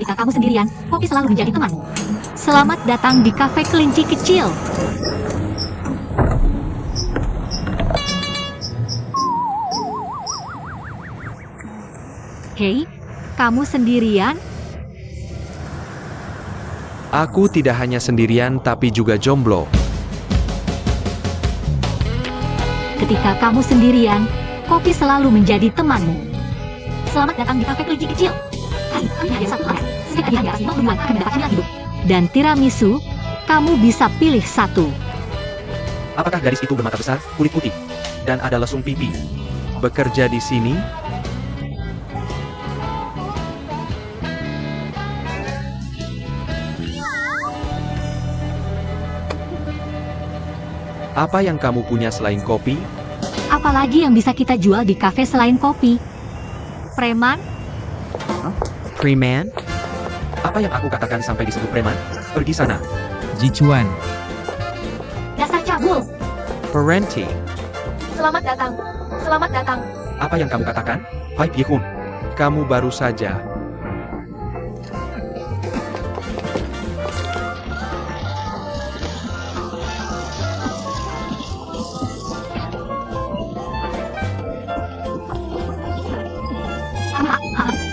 Ketika kamu sendirian, kopi selalu menjadi temanmu. Selamat datang di kafe kelinci kecil. Hei, kamu sendirian? Aku tidak hanya sendirian tapi juga jomblo. Ketika kamu sendirian, kopi selalu menjadi temanmu. Selamat datang di kafe kelinci kecil. Hai, kami hanya satu orang. Setiap hadiah di atas 50 bulan akan mendapat cemilan hidup. Dan tiramisu, kamu bisa pilih satu. Apakah gadis itu bermata besar, kulit putih, dan ada lesung pipi? Bekerja di sini? Apa yang kamu punya selain kopi? Apalagi yang bisa kita jual di kafe selain kopi? Preman? Preman? Apa yang aku katakan sampai disebut preman? Pergi sana. Jichuan, Dasar cabul. Parenti. Selamat datang. Selamat datang. Apa yang kamu katakan? Hai Pyehun. Kamu baru saja.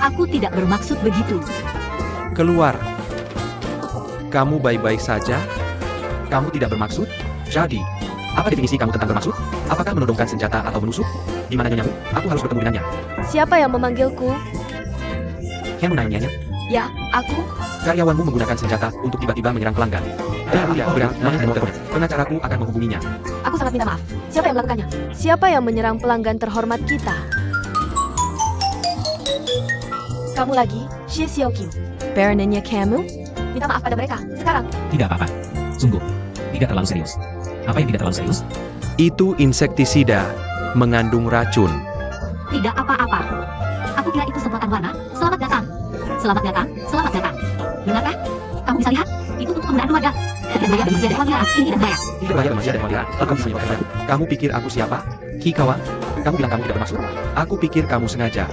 Aku tidak bermaksud begitu. Keluar. Kamu baik-baik saja? Kamu tidak bermaksud? Jadi, apa definisi kamu tentang bermaksud? Apakah menodongkan senjata atau menusuk? Di mana nyanyamu? Aku harus bertemu dengannya. Siapa yang memanggilku? Kamu nanyanya? Ya, aku. Karyawanmu menggunakan senjata untuk tiba-tiba menyerang pelanggan. Dan dia berang main motornya. Pengacaraku akan menghubunginya. Aku sangat minta maaf. Siapa yang melakukannya? Siapa yang menyerang pelanggan terhormat kita? Kamu lagi, Xie Xiaoqiu. Baronnya kamu? Minta maaf pada mereka. Sekarang. tidak apa-apa. Sungguh, tidak terlalu serius. Apa yang tidak terlalu serius? Itu insektisida, mengandung racun. Tidak apa-apa. Aku kira itu sebutan warna. Selamat datang. Selamat datang. Selamat datang. Benarkah? Kamu bisa lihat? Itu untuk penggunaan keluarga. Dan bayar manusia dan wanita. Ini tidak bayar. Tidak bayar manusia dan wanita. Lalu kamu bisa menyebabkan aku. Kamu pikir aku siapa? Kikawa? Kamu bilang kamu tidak bermaksud? Aku pikir kamu sengaja.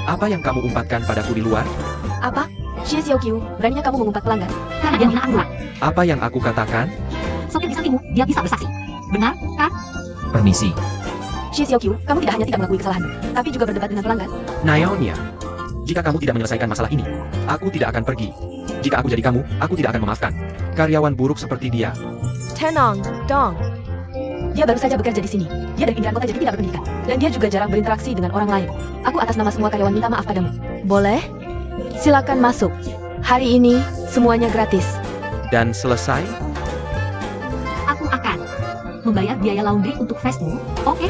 Apa yang kamu umpatkan padaku di luar? Apa? Xie Xiaoqiu, beraninya kamu mengumpat pelanggan. Karena dia menghina aku. Apa yang aku katakan? Sopir di sampingmu, dia bisa bersaksi. Benar, kan? Permisi. Xie Xiaoqiu, kamu tidak hanya tidak mengakui kesalahanmu, tapi juga berdebat dengan pelanggan. Naonya. Jika kamu tidak menyelesaikan masalah ini, aku tidak akan pergi. Jika aku jadi kamu, aku tidak akan memaafkan. Karyawan buruk seperti dia. Tenang, Dong. Dia baru saja bekerja di sini. Dia dari pinggiran kota jadi tidak berpendidikan. Dan dia juga jarang berinteraksi dengan orang lain. Aku atas nama semua karyawan minta maaf padamu. Boleh? Silakan masuk. Hari ini, semuanya gratis. Dan selesai? Aku akan membayar biaya laundry untuk vestmu. Oke?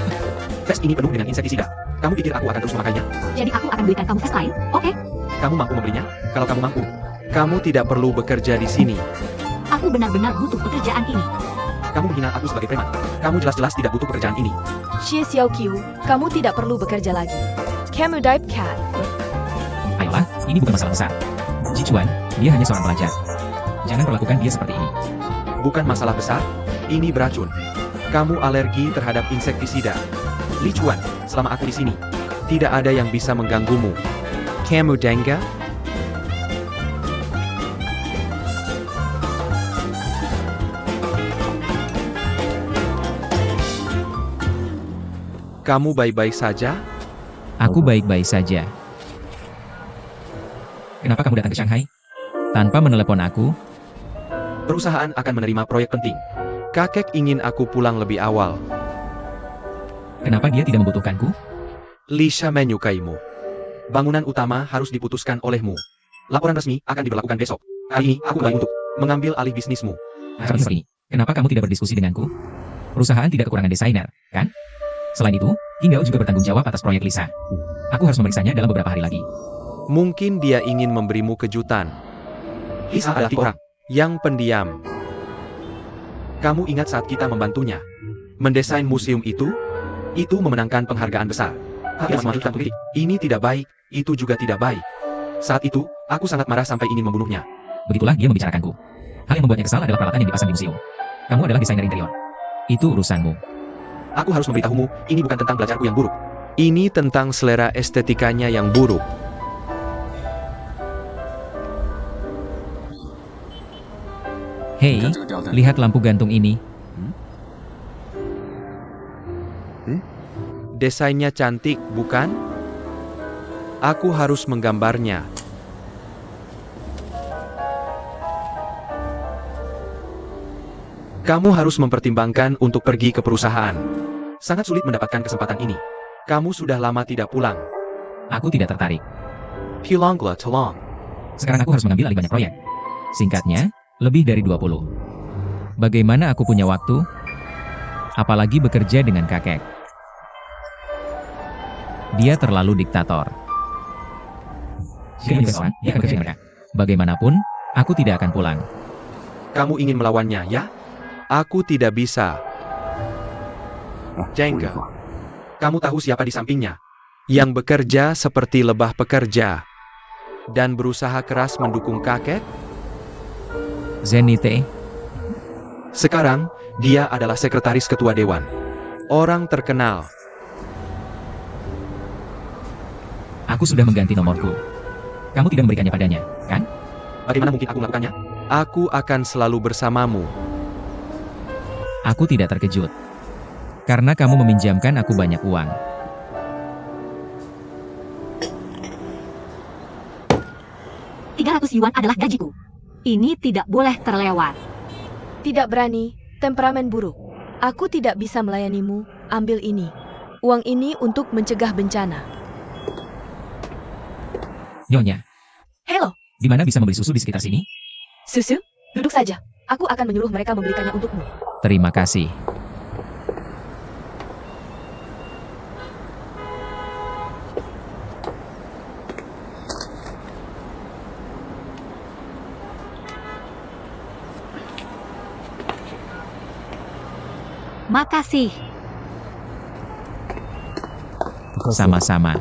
Vest ini penuh dengan insektisida. Kamu pikir aku akan terus memakainya? Jadi aku akan belikan kamu vest lain. Oke? Kamu mampu membelinya? Kalau kamu mampu, kamu tidak perlu bekerja di sini. Aku benar-benar butuh pekerjaan ini. Kamu menghina aku sebagai preman. Kamu jelas-jelas tidak butuh pekerjaan ini. Xie Xiaoqiu, kamu tidak perlu bekerja lagi. Kamu Dive Cat. Ayolah, ini bukan masalah besar. Jichuan, dia hanya seorang pelajar. Jangan perlakukan dia seperti ini. Bukan masalah besar, ini beracun. Kamu alergi terhadap insektisida. Li Chuan, selama aku di sini, tidak ada yang bisa mengganggumu. Kamu denga? Kamu baik-baik saja? Aku baik-baik saja. Kenapa kamu datang ke Shanghai? Tanpa menelepon aku? Perusahaan akan menerima proyek penting. Kakek ingin aku pulang lebih awal. Kenapa dia tidak membutuhkanku? Lisha menyukaimu. Bangunan utama harus diputuskan olehmu. Laporan resmi akan diberlakukan besok. Hari ini aku mulai untuk mengambil alih bisnismu. Seperti, kenapa kamu tidak berdiskusi denganku? Perusahaan tidak kekurangan desainer, kan? Selain itu, Hinggao juga bertanggung jawab atas proyek Lisa. Aku harus memeriksanya dalam beberapa hari lagi. Mungkin dia ingin memberimu kejutan. Lisa adalah tipe orang yang pendiam. Kamu ingat saat kita membantunya mendesain museum itu? Itu memenangkan penghargaan besar. Tapi melanjutkan politik. Ini tidak baik, itu juga tidak baik. Saat itu, aku sangat marah sampai ingin membunuhnya. Begitulah dia membicarakanku. Hal yang membuatnya kesal adalah peralatan yang dipasang di museum. Kamu adalah desainer interior. Itu urusanmu. Aku harus memberitahumu, ini bukan tentang belajarku yang buruk. Ini tentang selera estetikanya yang buruk. Hei, lihat lampu gantung ini. Desainnya cantik, bukan? Aku harus menggambarnya. Kamu harus mempertimbangkan untuk pergi ke perusahaan. Sangat sulit mendapatkan kesempatan ini. Kamu sudah lama tidak pulang. Aku tidak tertarik. Pulanglah, tolong. Sekarang aku harus mengambil alih banyak proyek. Singkatnya, lebih dari 20. Bagaimana aku punya waktu? Apalagi bekerja dengan kakek. Dia terlalu diktator. Jika menyukai seorang, dia akan bekerja dengan mereka. Bagaimanapun, aku tidak akan pulang. Kamu ingin melawannya, ya? Aku tidak bisa. Jengkel. Kamu tahu siapa di sampingnya? Yang bekerja seperti lebah pekerja. Dan berusaha keras mendukung kakek? Zenite, Sekarang, dia adalah sekretaris ketua dewan. Orang terkenal. aku sudah mengganti nomorku. Kamu tidak memberikannya padanya, kan? Bagaimana mungkin aku melakukannya? Aku akan selalu bersamamu. Aku tidak terkejut. Karena kamu meminjamkan aku banyak uang. $300 adalah gajiku. Ini tidak boleh terlewat. Tidak berani, temperamen buruk. Aku tidak bisa melayanimu, ambil ini. Uang ini untuk mencegah bencana. Nyonya, Halo, di mana bisa membeli susu di sekitar sini? Susu? Duduk saja. Aku akan menyuruh mereka membelikannya untukmu. Terima kasih. Makasih. Sama-sama.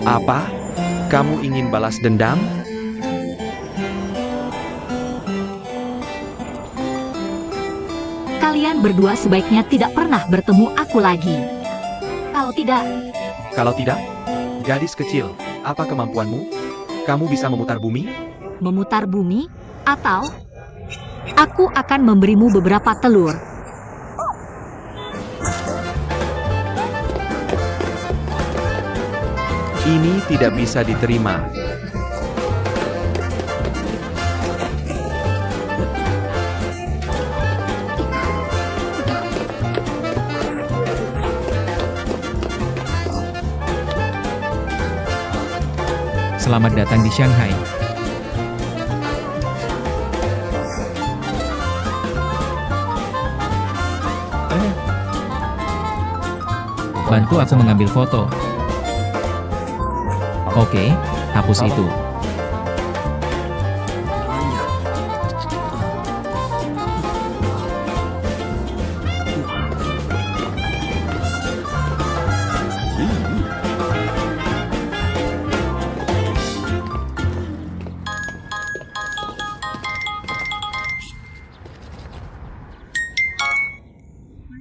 Apa? Kamu ingin balas dendam? Kalian berdua sebaiknya tidak pernah bertemu aku lagi. Kalau tidak, Gadis kecil, apa kemampuanmu? Kamu bisa memutar bumi? memutar bumi, atau aku akan memberimu beberapa telur. Ini tidak bisa diterima. Selamat datang di Shanghai. Bantu aku mengambil foto. Oke, hapus itu.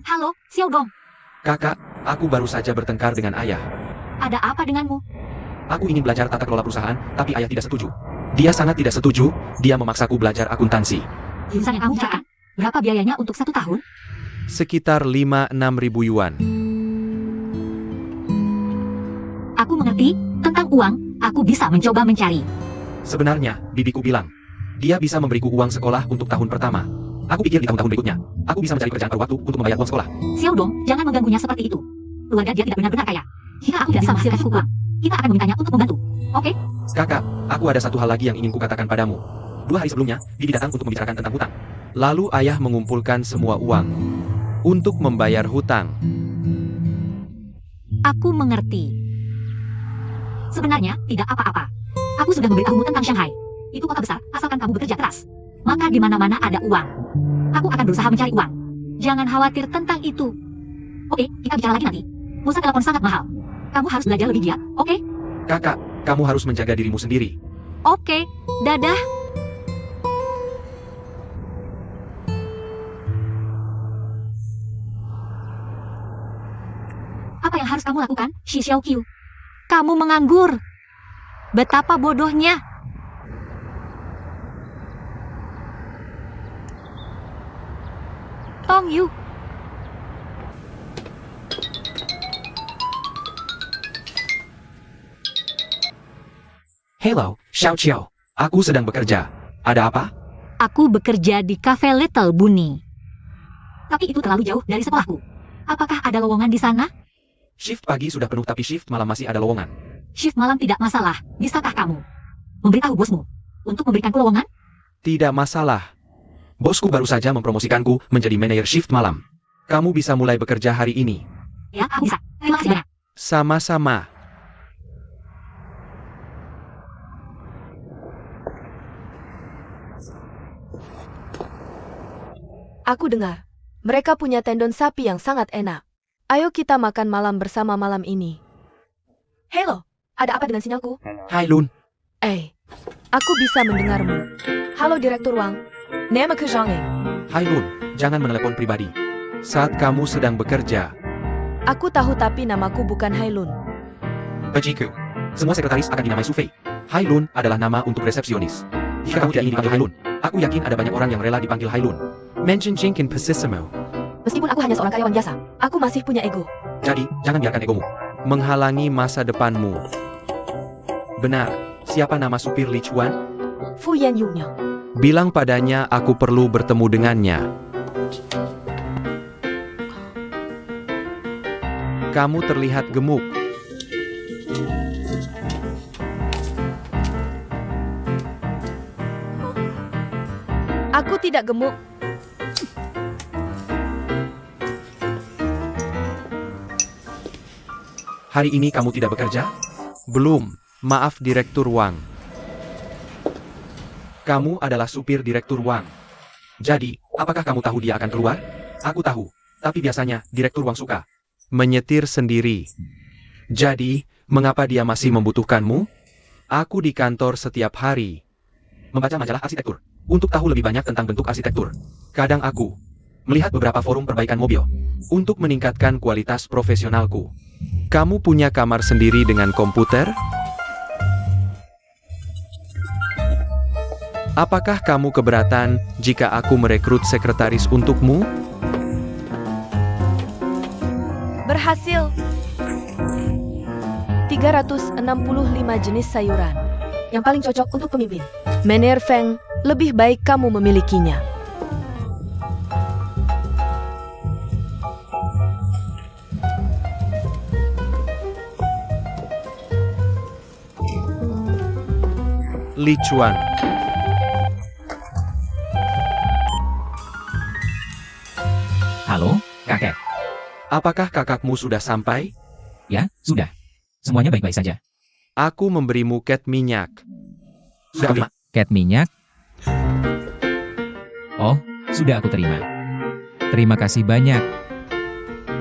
Halo, Xiaodong. Kakak, aku baru saja bertengkar dengan ayah. Ada apa denganmu? Aku ingin belajar tata kelola perusahaan, tapi ayah tidak setuju. Dia sangat tidak setuju, dia memaksaku belajar akuntansi. Jurusan yang kamu bicarakan, berapa biayanya untuk 1 tahun? Sekitar 5-6 ribu yuan. Aku mengerti, tentang uang, aku bisa mencoba mencari. Sebenarnya, bibiku bilang, dia bisa memberiku uang sekolah untuk tahun pertama. Aku pikir di tahun-tahun berikutnya, aku bisa mencari pekerjaan paruh waktu untuk membayar uang sekolah. Xiaodong, jangan mengganggunya seperti itu. Keluarga dia tidak benar-benar kaya. Jika aku tidak bisa menghasilkan cukup uang, kita akan memintanya untuk membantu. Oke? Kakak, aku ada satu hal lagi yang ingin kukatakan padamu. 2 hari sebelumnya, bibi datang untuk membicarakan tentang hutang. Lalu ayah mengumpulkan semua uang untuk membayar hutang. Aku mengerti. Sebenarnya, tidak apa-apa. Aku sudah memberitahumu tentang Shanghai. Itu kota besar, asalkan kamu bekerja keras. Maka di mana-mana ada uang. Aku akan berusaha mencari uang. Jangan khawatir tentang itu. Oke, kita bicara lagi nanti. Pulsa telepon sangat mahal. Kamu harus belajar lebih giat, oke? Kakak, kamu harus menjaga dirimu sendiri. Oke, dadah. Apa yang harus kamu lakukan, Shi Xiaoqiu? Kamu menganggur. Betapa bodohnya. Tong Yu. Hello, Xiao Qiao. Aku sedang bekerja. Ada apa? Aku bekerja di Cafe Little Bunny. Tapi itu terlalu jauh dari sekolahku. Apakah ada lowongan di sana? Shift pagi sudah penuh tapi shift malam masih ada lowongan. Shift malam tidak masalah. Bisakah kamu memberitahu bosmu untuk memberikanku lowongan? Tidak masalah. Bosku baru saja mempromosikanku menjadi manajer shift malam. Kamu bisa mulai bekerja hari ini. Ya, aku bisa. Terima kasih banyak. Sama-sama. Aku dengar, mereka punya tendon sapi yang sangat enak. Ayo kita makan malam bersama malam ini. Halo, ada apa dengan sinyalku? Hai Lun. Aku bisa mendengarmu. Halo Direktur Wang. Nama ke Zhang Eng. Hai Lun, jangan menelepon pribadi. Saat kamu sedang bekerja. Aku tahu tapi namaku bukan Hailun. Bajiku, semua sekretaris akan dinamai Sufei. Hai Lun adalah nama untuk resepsionis. Jika kamu tidak ingin dipanggil Hai Lun, aku yakin ada banyak orang yang rela dipanggil Hai Lun. Mention Jinkin Pesissimo. Meskipun aku hanya seorang karyawan biasa, aku masih punya ego. Jadi, jangan biarkan egomu menghalangi masa depanmu. Benar, siapa nama supir Li Chuan? Fu Yan Yu-nya. Bilang padanya aku perlu bertemu dengannya. Kamu terlihat gemuk. Aku tidak gemuk. Hari ini kamu tidak bekerja? Belum, maaf Direktur Wang. Kamu adalah supir Direktur Wang. Jadi, apakah kamu tahu dia akan keluar? Aku tahu, tapi biasanya Direktur Wang suka menyetir sendiri. Jadi, mengapa dia masih membutuhkanmu? Aku di kantor setiap hari membaca majalah arsitektur untuk tahu lebih banyak tentang bentuk arsitektur. Kadang aku melihat beberapa forum perbaikan mobil untuk meningkatkan kualitas profesionalku. Kamu punya kamar sendiri dengan komputer? Apakah kamu keberatan jika aku merekrut sekretaris untukmu? Berhasil. 365 jenis sayuran. Yang paling cocok untuk pemimpin. Mener Feng, lebih baik kamu memilikinya. Li Chuan. Halo, kakek. Apakah kakakmu sudah sampai? Ya, sudah. Semuanya baik-baik saja. Aku memberimu cat minyak. Sudah terima. Cat minyak? Oh, sudah aku terima. Terima kasih banyak.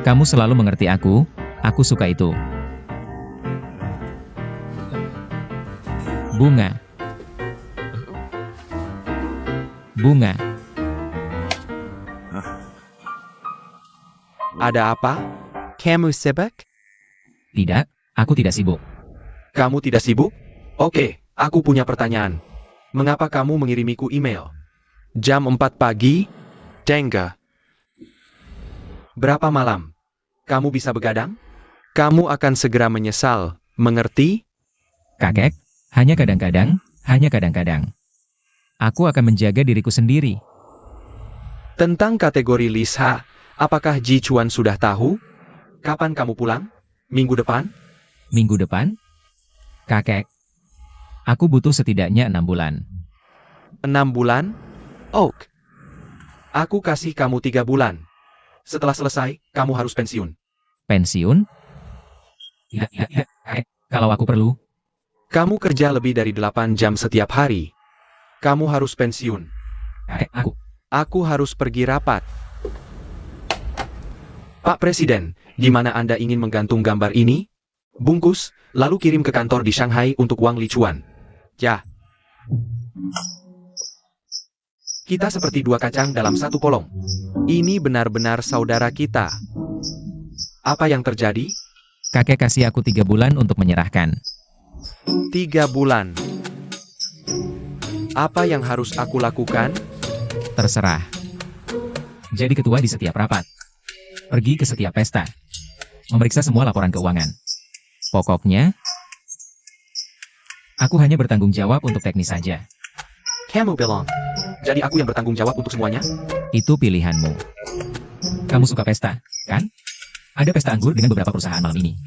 Kamu selalu mengerti aku suka itu. Bunga. Bunga. Ada apa? Kamu sibuk? Tidak, aku tidak sibuk. Kamu tidak sibuk? Oke, aku punya pertanyaan. Mengapa kamu mengirimiku email? Jam 4 pagi? Tengah. Berapa malam? Kamu bisa begadang? Kamu akan segera menyesal, mengerti? Kakek, hanya kadang-kadang. Aku akan menjaga diriku sendiri. Tentang kategori Lisa, apakah Ji Chuan sudah tahu? Kapan kamu pulang? Minggu depan? Minggu depan? Kakek, aku butuh setidaknya 6 bulan. 6 bulan? Oak. Aku kasih kamu 3 bulan. Setelah selesai, kamu harus pensiun. Pensiun? Ya, kakek, kalau aku perlu. Kamu kerja lebih dari 8 jam setiap hari. Kamu harus pensiun. Kakek, Aku harus pergi rapat. Pak Presiden, di mana Anda ingin menggantung gambar ini? Bungkus, lalu kirim ke kantor di Shanghai untuk Wang Li Chuan. Ya, Kita seperti dua kacang dalam satu kolong. Ini benar-benar saudara kita. Apa yang terjadi? Kakek kasih aku 3 bulan untuk menyerahkan. 3 bulan. Apa yang harus aku lakukan? Terserah. Jadi ketua di setiap rapat. Pergi ke setiap pesta. Memeriksa semua laporan keuangan. Pokoknya, aku hanya bertanggung jawab untuk teknis saja. Kamu bilang. Jadi aku yang bertanggung jawab untuk semuanya? Itu pilihanmu. Kamu suka pesta, kan? Ada pesta anggur dengan beberapa perusahaan malam ini.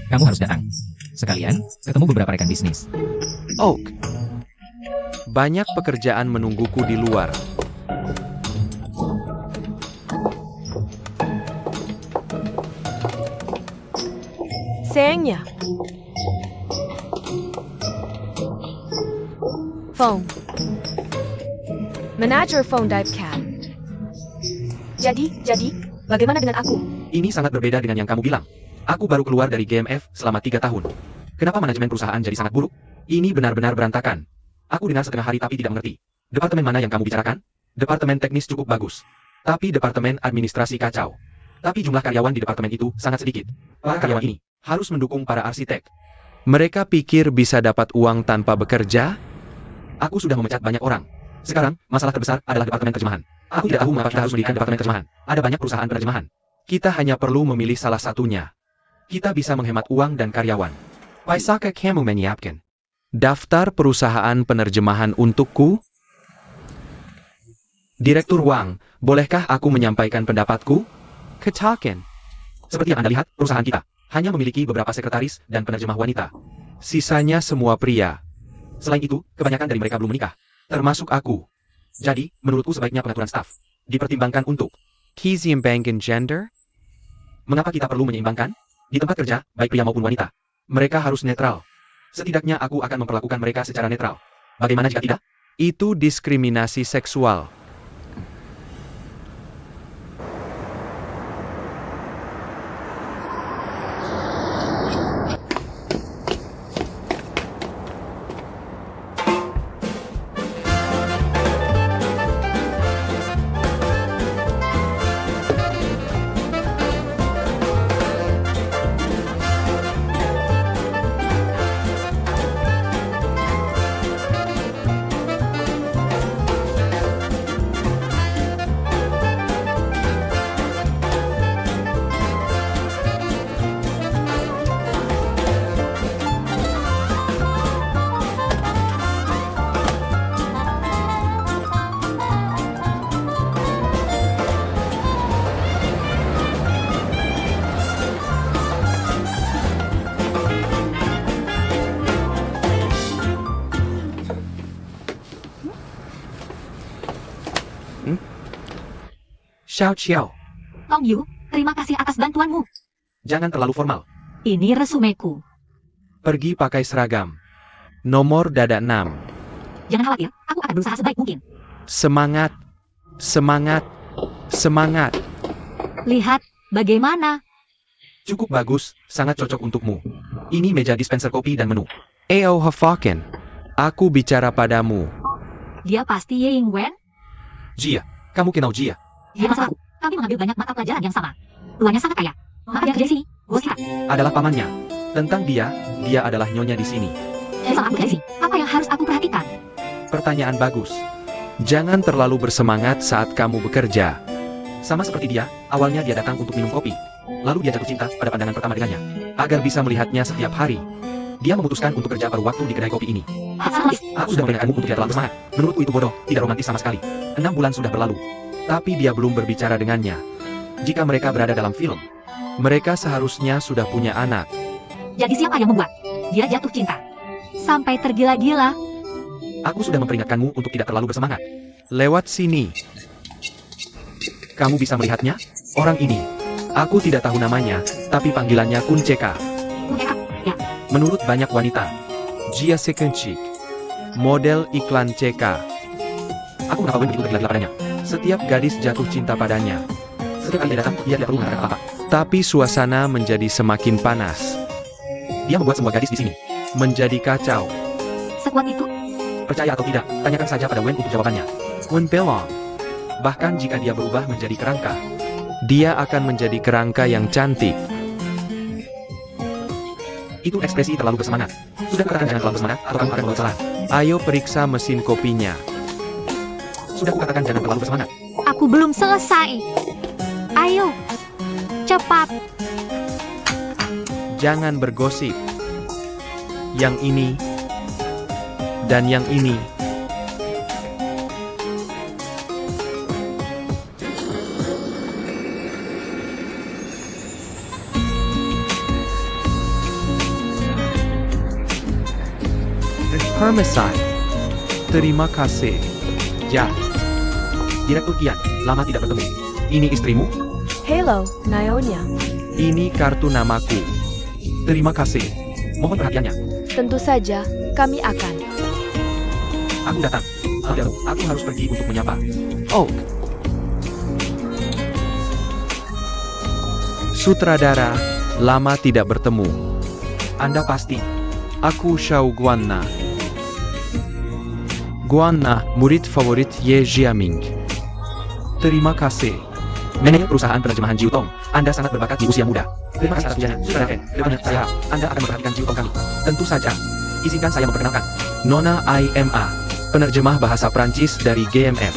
Kamu harus datang. Sekalian, ketemu beberapa rekan bisnis. Oak. Banyak pekerjaan menungguku di luar. Sayangnya. Phone. Manager phone dive cat. Jadi, bagaimana dengan aku? Ini sangat berbeda dengan yang kamu bilang. Aku baru keluar dari GMF selama 3 tahun. Kenapa manajemen perusahaan jadi sangat buruk? Ini benar-benar berantakan. Aku dengar setengah hari tapi tidak mengerti. Departemen mana yang kamu bicarakan? Departemen teknis cukup bagus. Tapi departemen administrasi kacau. Tapi jumlah karyawan di departemen itu sangat sedikit. Para karyawan ini harus mendukung para arsitek. Mereka pikir bisa dapat uang tanpa bekerja? Aku sudah memecat banyak orang. Sekarang, masalah terbesar adalah departemen terjemahan. Aku tidak tahu mengapa kita harus mendirikan departemen terjemahan. Ada banyak perusahaan penerjemahan. Kita hanya perlu memilih salah satunya. Kita bisa menghemat uang dan karyawan. Paisaka kamu menyiapkan daftar perusahaan penerjemahan untukku? Direktur Wang, bolehkah aku menyampaikan pendapatku? Katakan. Seperti yang Anda lihat, perusahaan kita hanya memiliki beberapa sekretaris dan penerjemah wanita. Sisanya semua pria. Selain itu, kebanyakan dari mereka belum menikah. Termasuk aku. Jadi, menurutku sebaiknya pengaturan staf dipertimbangkan untuk keseimbangan gender. Mengapa kita perlu menyeimbangkan? Di tempat kerja, baik pria maupun wanita, mereka harus netral. Setidaknya aku akan memperlakukan mereka secara netral. Bagaimana jika tidak? Itu diskriminasi seksual. Xiao Xiao, Tong Yu, terima kasih atas bantuanmu. jangan terlalu formal. Ini resumeku. Pergi pakai seragam. Nomor dada 6. Jangan khawatir, aku akan berusaha sebaik mungkin. Semangat. Semangat. Semangat. Lihat, bagaimana? Cukup bagus, sangat cocok untukmu. Ini meja dispenser kopi dan menu. Eo Hafaken, aku bicara padamu. Dia pasti Ye Ying Wen? Jia, kamu kenal Jia? Dia masalahku. Kami mengambil banyak mata pelajaran yang sama. Tuanya sangat kaya. Maka dia kerja di sini. Bos kita. Adalah pamannya. Tentang dia adalah nyonya di sini. Jadi selama aku kerja di sini, apa yang harus aku perhatikan? Pertanyaan bagus. Jangan terlalu bersemangat saat kamu bekerja. Sama seperti dia, awalnya dia datang untuk minum kopi. Lalu dia jatuh cinta pada pandangan pertama dengannya. Agar bisa melihatnya setiap hari. Dia memutuskan untuk kerja paruh waktu di kedai kopi ini. Aku sudah memperingatkanmu untuk tidak terlalu semangat. Menurutku itu bodoh, tidak romantis sama sekali. 6 bulan sudah berlalu. Tapi dia belum berbicara dengannya. Jika mereka berada dalam film, mereka seharusnya sudah punya anak. Jadi siapa yang membuat dia jatuh cinta? Sampai tergila-gila. Aku sudah memperingatkanmu untuk tidak terlalu bersemangat. Lewat sini. Kamu bisa melihatnya? Orang ini. Aku tidak tahu namanya, tapi panggilannya Kun Ceka. Ya, Menurut banyak wanita, Jia Sekencik, model iklan CK. Aku mengetahui begitu tergila-gila padanya. Setiap gadis jatuh cinta padanya. Setiap kali dia datang, dia tidak perlu mengatakan apa-apa. Tapi suasana menjadi semakin panas. Dia membuat semua gadis di sini menjadi kacau. sekuat itu. Percaya atau tidak, tanyakan saja pada Wen untuk jawabannya. Wen Belong. Bahkan jika dia berubah menjadi kerangka, dia akan menjadi kerangka yang cantik. Itu ekspresi terlalu bersemangat. Sudah kukatakan jangan terlalu bersemangat, atau kamu akan membawa kesalahan. Ayo periksa mesin kopinya. Sudah kukatakan jangan terlalu bersemangat. Aku belum selesai. Ayo, cepat. Jangan bergosip. Yang ini dan yang ini. Homicide. Terima kasih. Ya. Direktur Kian, lama tidak bertemu. Ini istrimu? Hello, Naonya. Ini kartu namaku. Terima kasih. Mohon perhatiannya. Tentu saja, kami akan. Aku datang. Aku harus pergi untuk menyapa. Oh. Sutradara, lama tidak bertemu. Anda pasti. Aku Xiao Guanna. Guanna, murid favorit Ye Jiaming. Terima kasih. Manajer perusahaan penerjemahan Jiutong, Anda sangat berbakat di usia muda. Terima kasih atas ujiannya. Sudara Fen, depannya saya harap Anda akan memperhatikan Jiutong kami. Tentu saja. Izinkan saya memperkenalkan. Nona IMA, penerjemah bahasa Prancis dari GMF.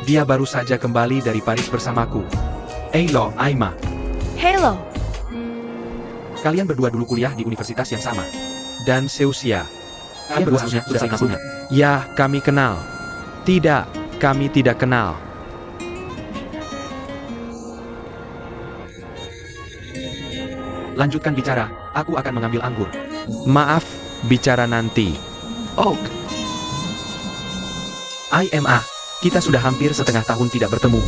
Dia baru saja kembali dari Paris bersamaku. Hello, Aima. Hello. Kalian berdua dulu kuliah di universitas yang sama. Dan seusia. Kalian berdua harusnya sudah saling kenal. Ya, kami kenal. Tidak, kami tidak kenal. Lanjutkan bicara, aku akan mengambil anggur. Maaf, bicara nanti. Oh. IMA, kita sudah hampir setengah tahun tidak bertemu.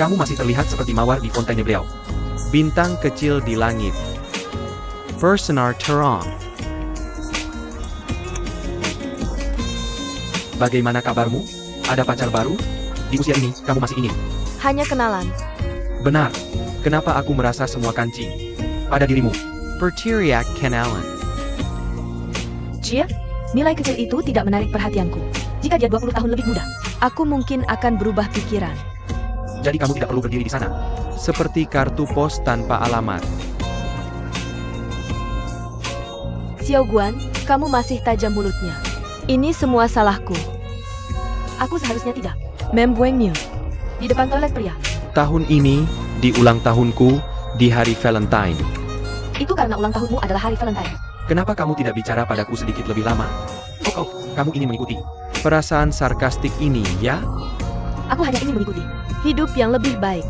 Kamu masih terlihat seperti mawar di Fontainebleau. Bintang kecil di langit. Personar terang. Bagaimana kabarmu? Ada pacar baru? Di usia ini, kamu masih ingin? Hanya kenalan. Benar. Kenapa aku merasa semua kancing pada dirimu? Perteriak kenalan. Jia, nilai kecil itu tidak menarik perhatianku. Jika dia 20 tahun lebih muda, aku mungkin akan berubah pikiran. Jadi kamu tidak perlu berdiri di sana. Seperti kartu pos tanpa alamat. Xiao Guan, kamu masih tajam mulutnya. Ini semua salahku. Aku seharusnya tidak. Mem Buengnya. Di depan toilet pria. Tahun ini, di ulang tahunku, di hari Valentine. Itu karena ulang tahunmu adalah hari Valentine. Kenapa kamu tidak bicara padaku sedikit lebih lama? Oh, kamu ingin mengikuti perasaan sarkastik ini, ya? Aku hanya ingin mengikuti hidup yang lebih baik.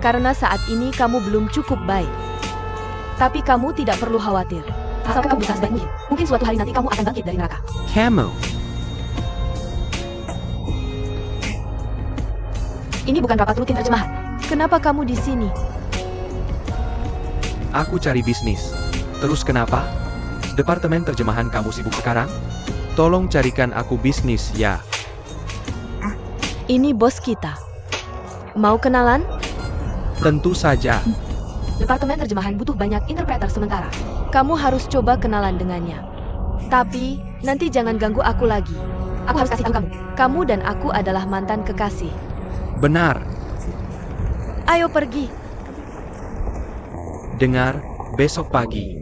Karena saat ini kamu belum cukup baik. Tapi kamu tidak perlu khawatir. Asalkan kamu berusaha sebaik mungkin. Mungkin suatu hari nanti kamu akan bangkit dari neraka. Kamu. Ini bukan rapat rutin terjemahan. Kenapa kamu di sini? Aku cari bisnis. Terus kenapa? Departemen terjemahan kamu sibuk sekarang? Tolong carikan aku bisnis, ya. Ini bos kita. Mau kenalan? Tentu saja. Departemen terjemahan butuh banyak interpreter sementara. Kamu harus coba kenalan dengannya. Tapi, nanti jangan ganggu aku lagi. Aku harus kasih tahu kamu. Kamu dan aku adalah mantan kekasih. Benar. Ayo pergi. Dengar, besok pagi.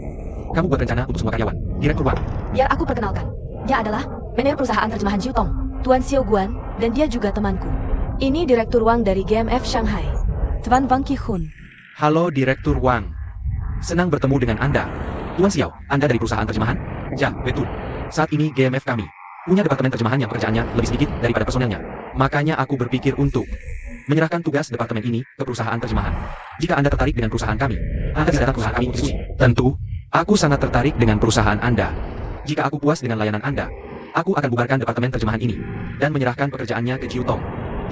Kamu buat rencana untuk semua karyawan. Direktur Wang. Biar aku perkenalkan. Dia adalah manajer perusahaan terjemahan Jiutong, Tuan Xiao Guan, dan dia juga temanku. Ini Direktur Wang dari GMF Shanghai. Tuan Wang Qihun. Halo Direktur Wang. Senang bertemu dengan Anda. Tuan Xiao, Anda dari perusahaan terjemahan? Ya, betul. Saat ini GMF kami punya departemen terjemahan yang pekerjaannya lebih sedikit daripada personelnya. Makanya aku berpikir untuk menyerahkan tugas departemen ini ke perusahaan terjemahan. Jika Anda tertarik dengan perusahaan kami, Anda bisa datang ke perusahaan kami untuk diskusi. Tentu, aku sangat tertarik dengan perusahaan Anda. Jika aku puas dengan layanan Anda, aku akan bubarkan departemen terjemahan ini dan menyerahkan pekerjaannya ke Jiutong.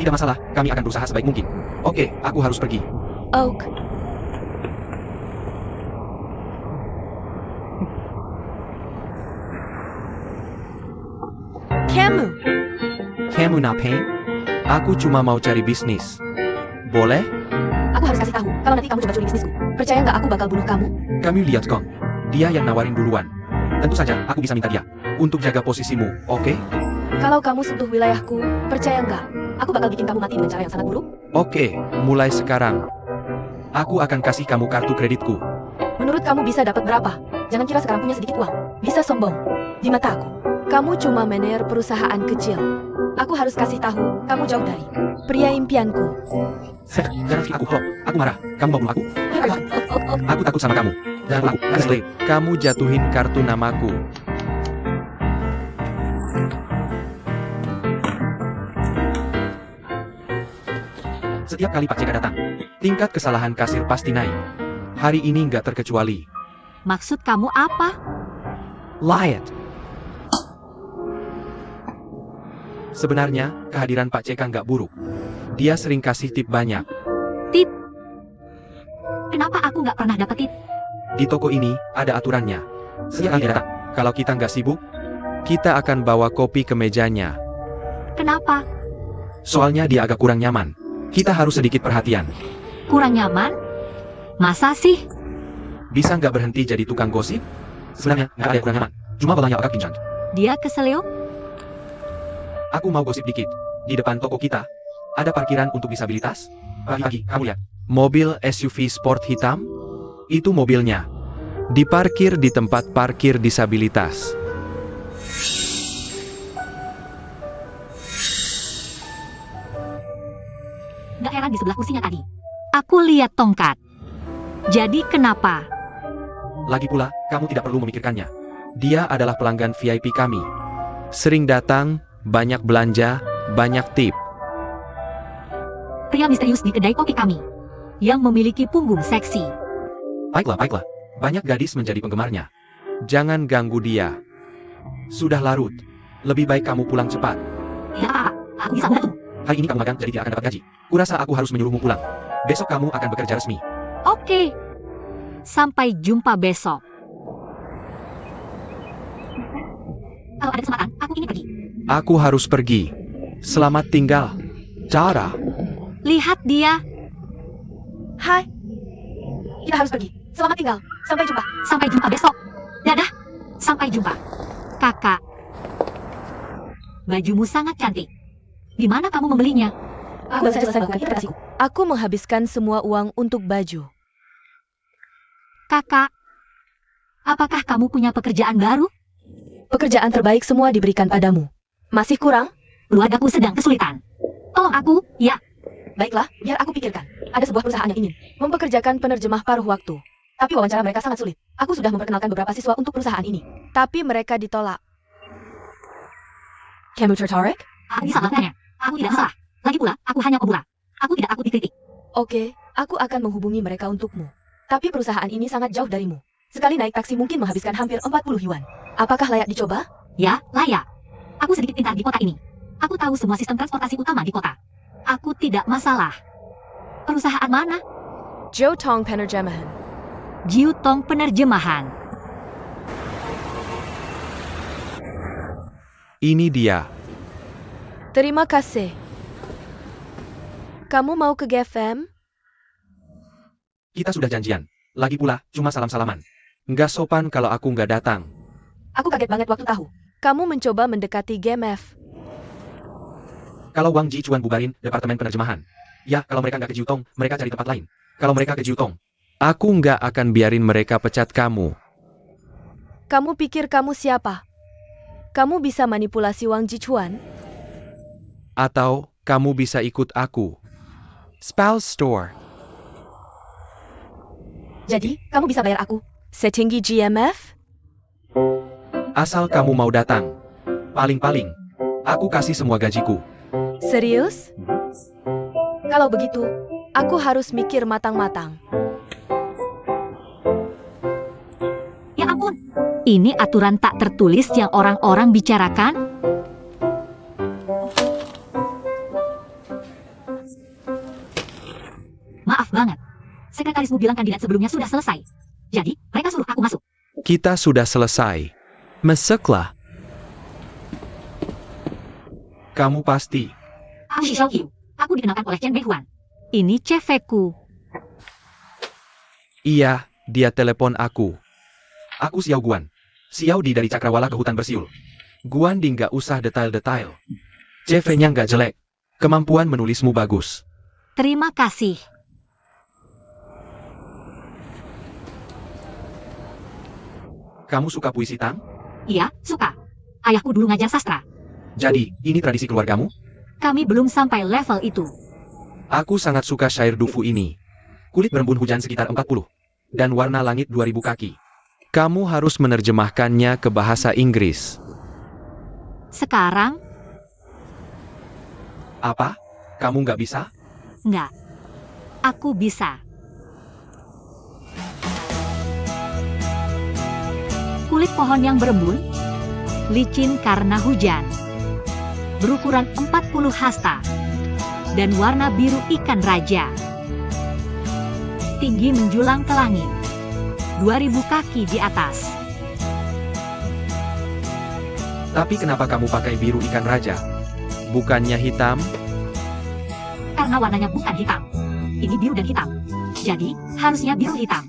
Tidak masalah, kami akan berusaha sebaik mungkin. Oke, aku harus pergi. Oak. Kamu ngapain? Aku cuma mau cari bisnis. Boleh? Aku harus kasih tahu, kalau nanti kamu coba curi bisnisku. Percaya nggak aku bakal bunuh kamu? Kamu lihat Kong. Dia yang nawarin duluan. Tentu saja, aku bisa minta dia untuk jaga posisimu, oke? Kalau kamu sentuh wilayahku, percaya nggak? Aku bakal bikin kamu mati dengan cara yang sangat buruk. Oke, mulai sekarang. Aku akan kasih kamu kartu kreditku. Menurut kamu bisa dapat berapa? Jangan kira sekarang punya sedikit uang. Bisa sombong. Di mata aku. Kamu cuma manajer perusahaan kecil. Aku harus kasih tahu, kamu jauh dari pria impianku. Jangan aku klop. Aku marah. Kamu mau bunuh aku? Aku takut sama kamu. Dan aku, Ashley, kamu jatuhin kartu namaku. Setiap kali Pak CK datang, tingkat kesalahan kasir pasti naik. Hari ini nggak terkecuali. Maksud kamu apa? Liat. Sebenarnya, kehadiran Pak CK nggak buruk. Dia sering kasih tip banyak. Tip? Kenapa aku nggak pernah dapet tip? Di toko ini, ada aturannya. Setiap kali dia datang, kalau kita nggak sibuk, kita akan bawa kopi ke mejanya. Kenapa? Soalnya dia agak kurang nyaman. Kita harus sedikit perhatian. Kurang nyaman? Masa sih? Bisa nggak berhenti jadi tukang gosip? Sebenarnya, nggak ada yang kurang nyaman. Cuma balanya agak pincang. Dia keselio? Aku mau gosip dikit. Di depan toko kita, ada parkiran untuk disabilitas. Pagi-pagi, kamu lihat. Mobil SUV sport hitam? Itu mobilnya. Diparkir di tempat parkir disabilitas. Gak heran di sebelah kursinya tadi. Aku lihat tongkat. Jadi kenapa? Lagi pula, kamu tidak perlu memikirkannya. Dia adalah pelanggan VIP kami. Sering datang, banyak belanja, banyak tip. Pria misterius di kedai kopi kami. Yang memiliki punggung seksi. Baiklah, baiklah. Banyak gadis menjadi penggemarnya. Jangan ganggu dia. Sudah larut. Lebih baik kamu pulang cepat. Ya, aku bisa bantu. Hari ini kamu magang, jadi tidak akan dapat gaji. Kurasa aku harus menyuruhmu pulang. Besok kamu akan bekerja resmi. Oke. Sampai jumpa besok. Kalau ada kesempatan, aku ingin pergi. Aku harus pergi. Selamat tinggal. Cara. Lihat dia. Hai. Kita harus pergi. Selamat tinggal. Sampai jumpa. Sampai jumpa besok. Dadah. Sampai jumpa. Kakak. Bajumu sangat cantik. Di mana kamu membelinya? Aku baru saja selesai melakukan interpretasiku. Aku menghabiskan semua uang untuk baju. Kakak. Apakah kamu punya pekerjaan baru? Pekerjaan terbaik semua diberikan padamu. Masih kurang? Keluargaku sedang kesulitan. Tolong aku, ya. Baiklah, biar aku pikirkan. Ada sebuah perusahaan yang ingin mempekerjakan penerjemah paruh waktu. Tapi wawancara mereka sangat sulit. Aku sudah memperkenalkan beberapa siswa untuk perusahaan ini. Tapi mereka ditolak. Kamu tertarik? Aku bisa melakukannya. Aku tidak salah. Lagi pula, aku hanya pemula. Aku tidak takut dikritik. Oke, aku akan menghubungi mereka untukmu. Tapi perusahaan ini sangat jauh darimu. Sekali naik taksi mungkin menghabiskan hampir 40 yuan. Apakah layak dicoba? Ya, layak. Aku sedikit pintar di kota ini. Aku tahu semua sistem transportasi utama di kota. Aku tidak masalah. Perusahaan mana? Jiu Tong Penerjemahan. Jiu Tong Penerjemahan. Ini dia. Terima kasih. Kamu mau ke GFM? Kita sudah janjian. Lagi pula, cuma salam-salaman. Nggak sopan kalau aku nggak datang. Aku kaget banget waktu tahu. Kamu mencoba mendekati GMF. Kalau Wang Ji Chuan bubarin departemen penerjemahan. Ya, kalau mereka nggak ke Jiu Tong, mereka cari tempat lain. Kalau mereka ke Jiu Tong, aku nggak akan biarin mereka pecat kamu. Kamu pikir kamu siapa? Kamu bisa manipulasi Wang Jichuan? Atau, kamu bisa ikut aku. Spouse Store. Jadi, kamu bisa bayar aku setinggi GMF? Asal kamu mau datang. Paling-paling, aku kasih semua gajiku. Serius? Kalau begitu, aku harus mikir matang-matang. Ya ampun. Ini aturan tak tertulis yang orang-orang bicarakan? Maaf banget. Sekretarismu bilang kandidat sebelumnya sudah selesai. Jadi, mereka suruh aku masuk. Kita sudah selesai. Masuklah. Kamu pasti. Aku Shi Xiaoqiu. Aku dikenalkan oleh Chen Beihuan. Ini cefekku. Iya, dia telepon aku. Aku Xiao Guan. Xiao Di dari Cakrawala ke hutan bersiul. Guan Ding gak usah detail-detail. CV-nya gak jelek. Kemampuan menulismu bagus. Terima kasih. Kamu suka puisi Tang? Iya, suka. Ayahku dulu ngajar sastra. Jadi, ini tradisi keluargamu? Kami belum sampai level itu. Aku sangat suka syair Dufu ini. Kulit berembun hujan sekitar 40. Dan warna langit 2000 kaki. Kamu harus menerjemahkannya ke bahasa Inggris. Sekarang, Apa? Kamu nggak bisa? enggak. Aku bisa. Kulit pohon yang berembun, licin karena hujan. Berukuran 40 hasta. Dan warna biru ikan raja. Tinggi menjulang ke langit. 2000 kaki di atas. Tapi kenapa kamu pakai biru ikan raja? Bukannya hitam? Karena warnanya bukan hitam. Ini biru dan hitam. Jadi, harusnya biru hitam.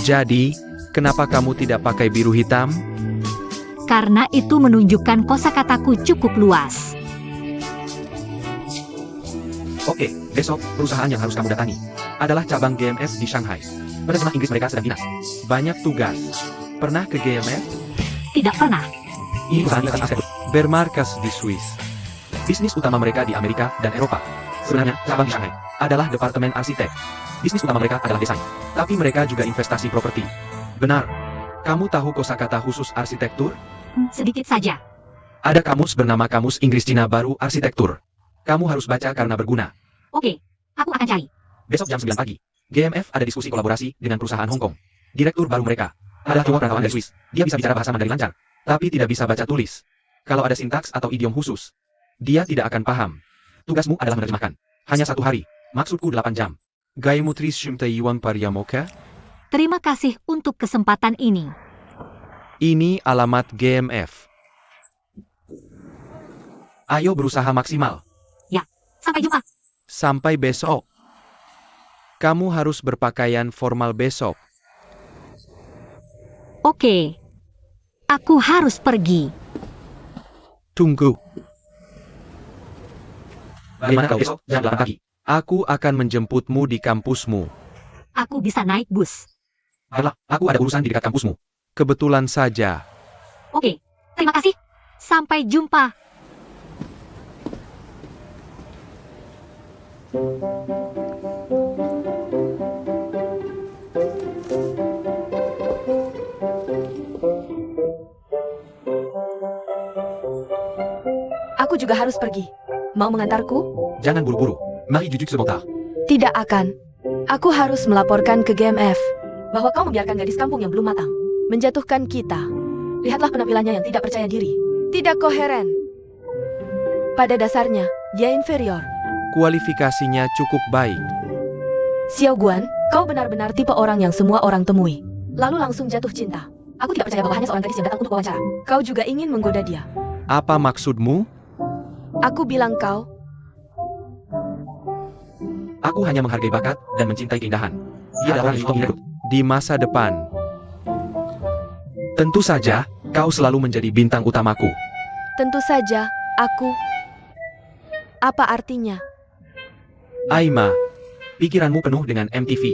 Jadi, kenapa kamu tidak pakai biru hitam? Karena itu menunjukkan kosakataku cukup luas. Oke, besok, perusahaan yang harus kamu datangi adalah cabang GMF di Shanghai. Penerjemah Inggris mereka sedang dinas. Banyak tugas. Pernah ke GMF? Tidak pernah. Ini perusahaan lintas Asia bermarkas di Swiss. Bisnis utama mereka di Amerika dan Eropa. Sebenarnya, cabang di Shanghai adalah departemen arsitek. Bisnis utama mereka adalah desain. Tapi mereka juga investasi properti. Benar. Kamu tahu kosakata khusus arsitektur? Sedikit saja. Ada kamus bernama Kamus Inggris Cina Baru Arsitektur. Kamu harus baca karena berguna. Oke, aku akan cari. Besok jam 9 pagi. GMF ada diskusi kolaborasi dengan perusahaan Hong Kong. Direktur baru mereka adalah cowok perantauan dari Swiss. Dia bisa bicara bahasa Mandarin lancar, tapi tidak bisa baca tulis. Kalau ada sintaks atau idiom khusus, dia tidak akan paham. Tugasmu adalah menerjemahkan. Hanya 1 hari. Maksudku 8 jam. Gaimutri Shimte Yuan Pariamoka. Terima kasih untuk kesempatan ini. Ini alamat GMF. Ayo berusaha maksimal. Sampai jumpa. Sampai besok. Kamu harus berpakaian formal besok. Oke. Aku harus pergi. Tunggu. Bagaimana kalau besok jam 8 pagi? Aku akan menjemputmu di kampusmu. Aku bisa naik bus. Baiklah, aku ada urusan di dekat kampusmu. Kebetulan saja. Oke. Terima kasih. Sampai jumpa. Aku juga harus pergi. Mau mengantarku? Jangan buru-buru. Mari jujur sebentar. Tidak akan. Aku harus melaporkan ke GMF bahwa kau membiarkan gadis kampung yang belum matang menjatuhkan kita. Lihatlah penampilannya yang tidak percaya diri. Tidak koheren. Pada dasarnya, dia inferior. Kualifikasinya cukup baik. Xiao Guan, kau benar-benar tipe orang yang semua orang temui. Lalu langsung jatuh cinta. Aku tidak percaya bahwa hanya seorang gadis yang datang untuk wawancara. Kau juga ingin menggoda dia. Apa maksudmu? Aku bilang kau. Aku hanya menghargai bakat dan mencintai keindahan. Dia adalah orang yang di masa depan. Tentu saja, kau selalu menjadi bintang utamaku. Tentu saja, aku. Apa artinya? Aima, pikiranmu penuh dengan MTV.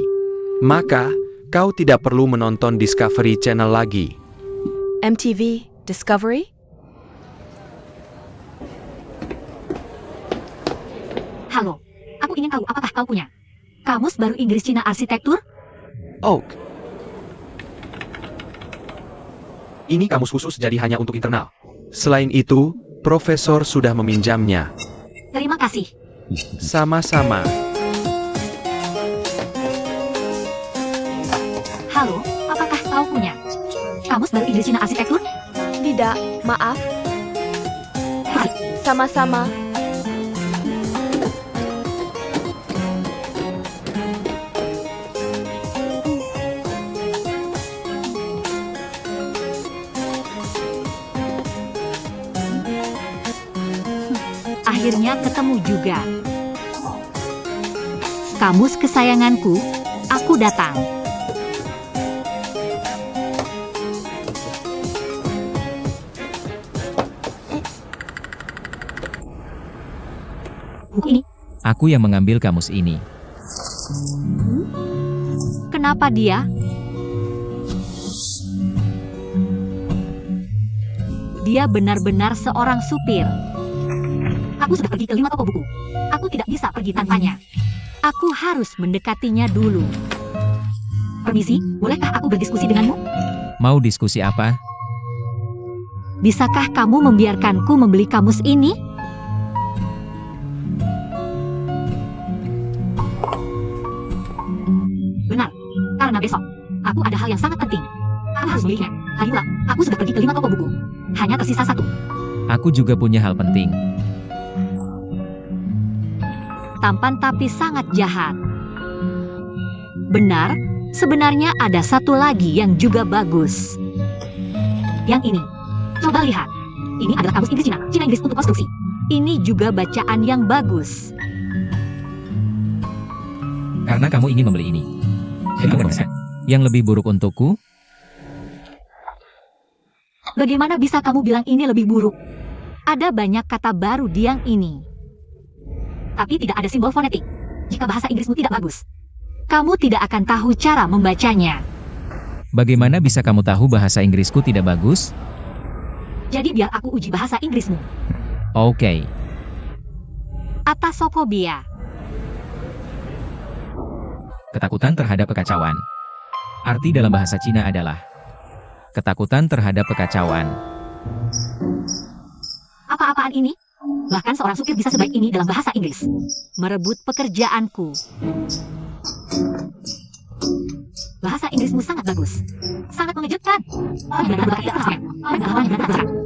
Maka, kau tidak perlu menonton Discovery Channel lagi. MTV Discovery? Halo. Aku ingin tahu apakah kau punya kamus baru Inggris Cina Arsitektur? Oak. Ini kamus khusus jadi hanya untuk internal. Selain itu, Profesor sudah meminjamnya. Terima kasih. Sama-sama. Halo, apakah kau punya kamus baru Inggris Cina Arsitektur? Tidak, maaf. Hai. Sama-sama. Akhirnya ketemu juga. Kamus kesayanganku, aku datang. buku ini. Aku yang mengambil kamus ini. Kenapa dia? Dia benar-benar seorang supir. Aku sudah pergi ke 5 toko buku. Aku tidak bisa pergi tanpanya. Aku harus mendekatinya dulu. Permisi, bolehkah aku berdiskusi denganmu? Mau diskusi apa? Bisakah kamu membiarkanku membeli kamus ini? Benar, karena besok aku ada hal yang sangat penting. Aku harus belinya. Ayolah, aku sudah pergi ke 5 toko buku. Hanya tersisa 1. Aku juga punya hal penting. Tampan tapi sangat jahat. Benar, sebenarnya ada satu lagi yang juga bagus. Yang ini. Coba lihat. Ini adalah kamus Inggris Cina Inggris untuk konstruksi. Ini juga bacaan yang bagus. Karena kamu ingin membeli ini. Jadi kamu bisa. Yang lebih buruk untukku? Bagaimana bisa kamu bilang ini lebih buruk? Ada banyak kata baru di yang ini. Tapi tidak ada simbol fonetik. Jika bahasa Inggrismu tidak bagus, kamu tidak akan tahu cara membacanya. Bagaimana bisa kamu tahu bahasa Inggrisku tidak bagus? Jadi biar aku uji bahasa Inggrismu. Oke. Atasofobia. Ketakutan terhadap kekacauan. Arti dalam bahasa Cina adalah ketakutan terhadap kekacauan. Apa-apaan ini? Bahkan seorang supir bisa sebaik ini dalam bahasa Inggris. Merebut pekerjaanku. Bahasa Inggrismu sangat bagus. Sangat mengejutkan.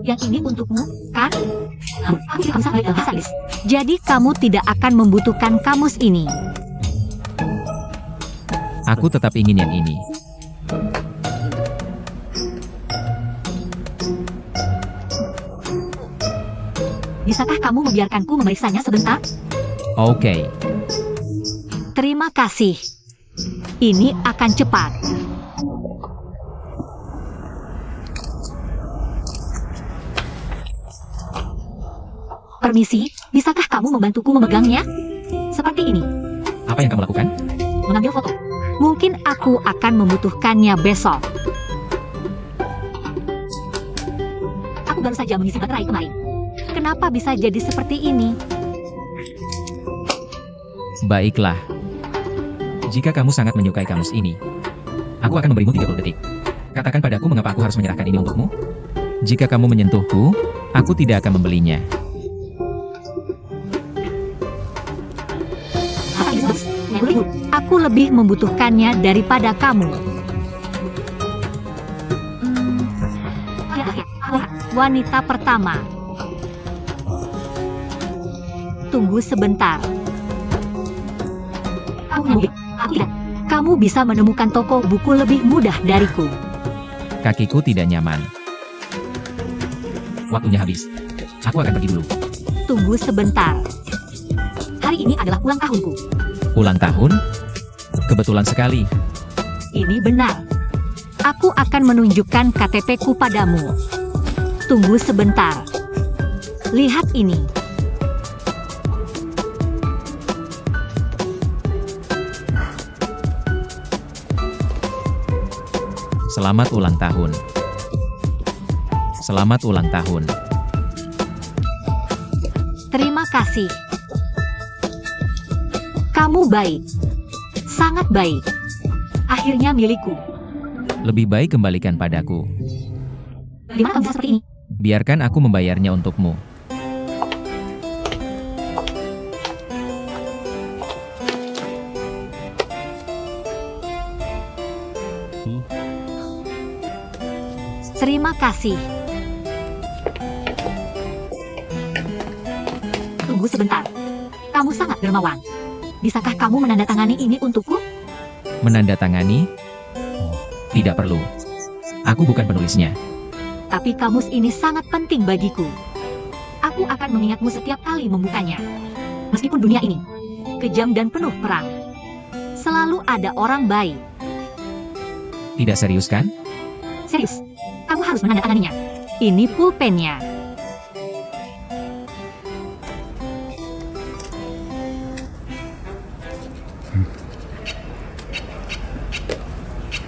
Yang ini untukmu, kan? Aku tidak bisa dalam bahasa Inggris. Jadi kamu tidak akan membutuhkan kamus ini. Aku tetap ingin yang ini. Bisakah kamu membiarkanku memeriksanya sebentar? Oke. Terima kasih. Ini akan cepat. Permisi, bisakah kamu membantuku memegangnya? Seperti ini. Apa yang kamu lakukan? Mengambil foto. Mungkin aku akan membutuhkannya besok. Aku baru saja mengisi baterai kemarin. Kenapa bisa jadi seperti ini? Baiklah. Jika kamu sangat menyukai kamus ini, aku akan memberimu 30 detik. Katakan padaku mengapa aku harus menyerahkan ini untukmu. Jika kamu menyentuhku, aku tidak akan membelinya. Aku lebih membutuhkannya daripada kamu. Wanita pertama. Tunggu sebentar. Kamu bisa menemukan toko buku lebih mudah dariku. Kakiku tidak nyaman. Waktunya habis. Aku akan pergi dulu. Tunggu sebentar. Hari ini adalah ulang tahunku. Ulang tahun? Kebetulan sekali. Ini benar. Aku akan menunjukkan KTP-ku padamu. Tunggu sebentar. Lihat ini. Selamat ulang tahun. Selamat ulang tahun. Terima kasih. Kamu baik. Sangat baik. Akhirnya milikku. Lebih baik kembalikan padaku. Bagaimana kamu bisa seperti ini? Biarkan aku membayarnya untukmu. Terima kasih. Tunggu sebentar. Kamu sangat dermawan. Bisakah kamu menandatangani ini untukku? Menandatangani? Tidak perlu. Aku bukan penulisnya. Tapi kamus ini sangat penting bagiku. Aku akan mengingatmu setiap kali membukanya. Meskipun dunia ini kejam dan penuh perang, selalu ada orang baik. Tidak serius kan? Serius, kamu harus menandatanganinya. Ini pulpennya.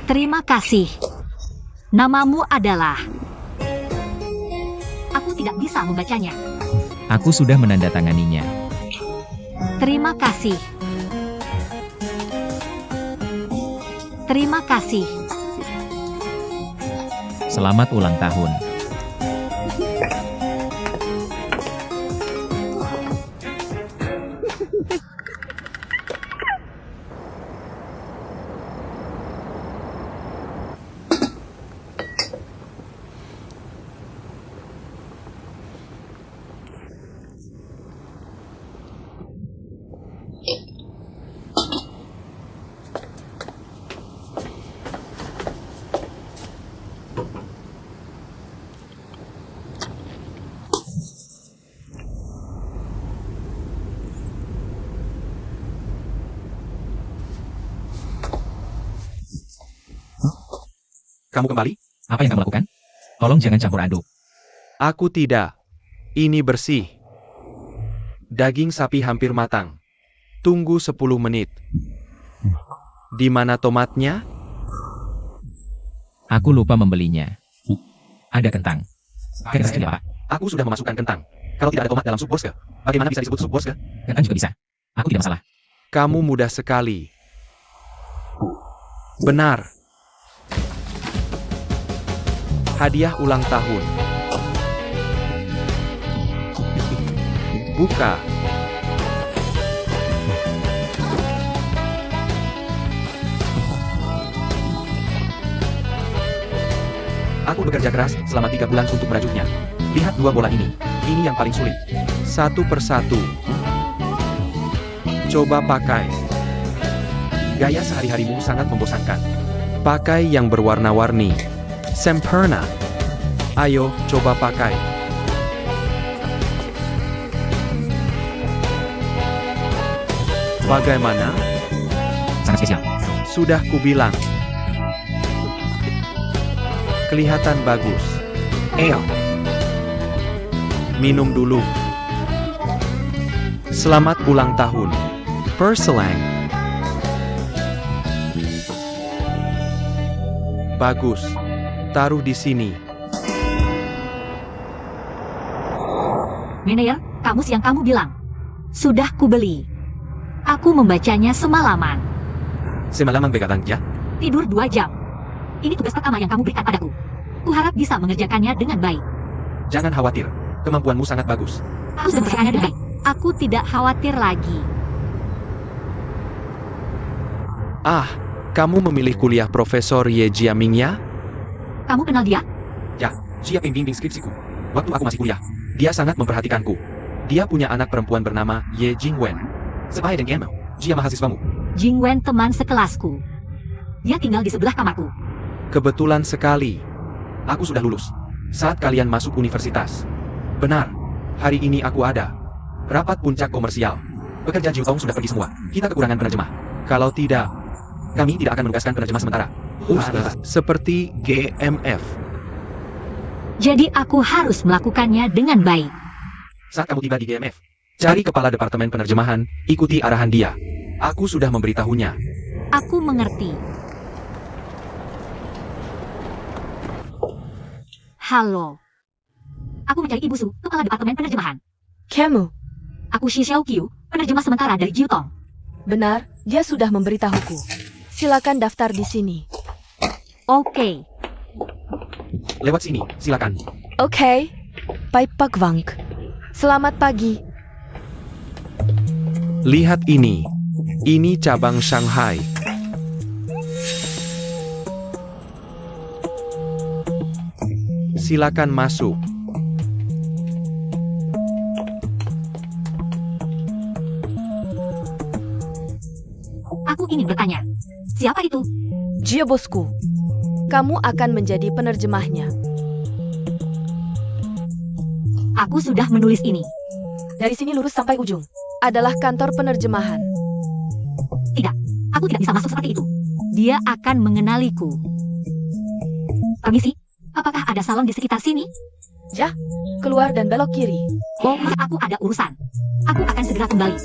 Terima kasih. Namamu adalah... Aku tidak bisa membacanya. Aku sudah menandatanganinya. Terima kasih. Terima kasih. Selamat ulang tahun. Kamu kembali? Apa yang kamu lakukan? Tolong jangan campur aduk. Aku tidak. Ini bersih. Daging sapi hampir matang. Tunggu 10 menit. Di mana tomatnya? Aku lupa membelinya. Ada kentang. Kentang seperti apa? Aku sudah memasukkan kentang. Kalau tidak ada tomat dalam sup boske, bagaimana bisa disebut sup boske? Kentang juga bisa. Aku tidak masalah. Kamu mudah sekali. Benar. Hadiah ulang tahun. Buka. Aku bekerja keras selama 3 bulan untuk merajutnya. Lihat 2 bola ini. Ini yang paling sulit. Satu persatu. Coba pakai. Gaya sehari-harimu sangat membosankan. Pakai yang berwarna-warni. Sempurna. Ayo, coba pakai. Bagaimana? Sangat spesial. Sudah kubilang. Kelihatan bagus. Ayo. Minum dulu. Selamat ulang tahun. Perselang. Bagus. Taruh di sini. Meneer, kamus yang kamu bilang. Sudah kubeli. Aku membacanya semalaman. Semalaman begadang ya? Tidur 2 jam. Ini tugas pertama yang kamu berikan padaku. Kuharap bisa mengerjakannya dengan baik. Jangan khawatir. Kemampuanmu sangat bagus. Aku sudah mengerjakannya dengan baik. Aku tidak khawatir lagi. Ah, kamu memilih kuliah Profesor Ye Jiaming ya? Kamu kenal dia? Ya, dia pembimbing skripsiku. Waktu aku masih kuliah, dia sangat memperhatikanku. Dia punya anak perempuan bernama Ye Jingwen. Sebaya denganmu, dia mahasiswamu. Jingwen teman sekelasku. Dia tinggal di sebelah kamarku. Kebetulan sekali. Aku sudah lulus. Saat kalian masuk universitas. Benar. Hari ini aku ada. Rapat puncak komersial. Pekerja Jiutong sudah pergi semua. Kita kekurangan penerjemah. Kalau tidak, kami tidak akan menugaskan penerjemah sementara. Seperti GMF. Jadi aku harus melakukannya dengan baik. Saat kamu tiba di GMF, cari kepala departemen penerjemahan, ikuti arahan dia. Aku sudah memberitahunya. Aku mengerti. Halo. Aku mencari Ibu Su, kepala departemen penerjemahan. Kamu, Aku Shi Xiaoqiu, penerjemah sementara dari Jiutong. benar, dia sudah memberitahuku. Silakan daftar di sini. Oke. Lewat sini, silakan. Oke. Pai Pak Wang. Selamat pagi. Lihat ini. Ini cabang Shanghai. Silakan masuk. Aku ingin bertanya. Siapa itu? Jia bosku. Kamu akan menjadi penerjemahnya. Aku sudah menulis ini. Dari sini lurus sampai ujung. Adalah kantor penerjemahan. Tidak. Aku tidak bisa masuk seperti itu. Dia akan mengenaliku. Permisi. Apakah ada salon di sekitar sini? Ya, keluar dan belok kiri. Oh, aku ada urusan. Aku akan segera kembali.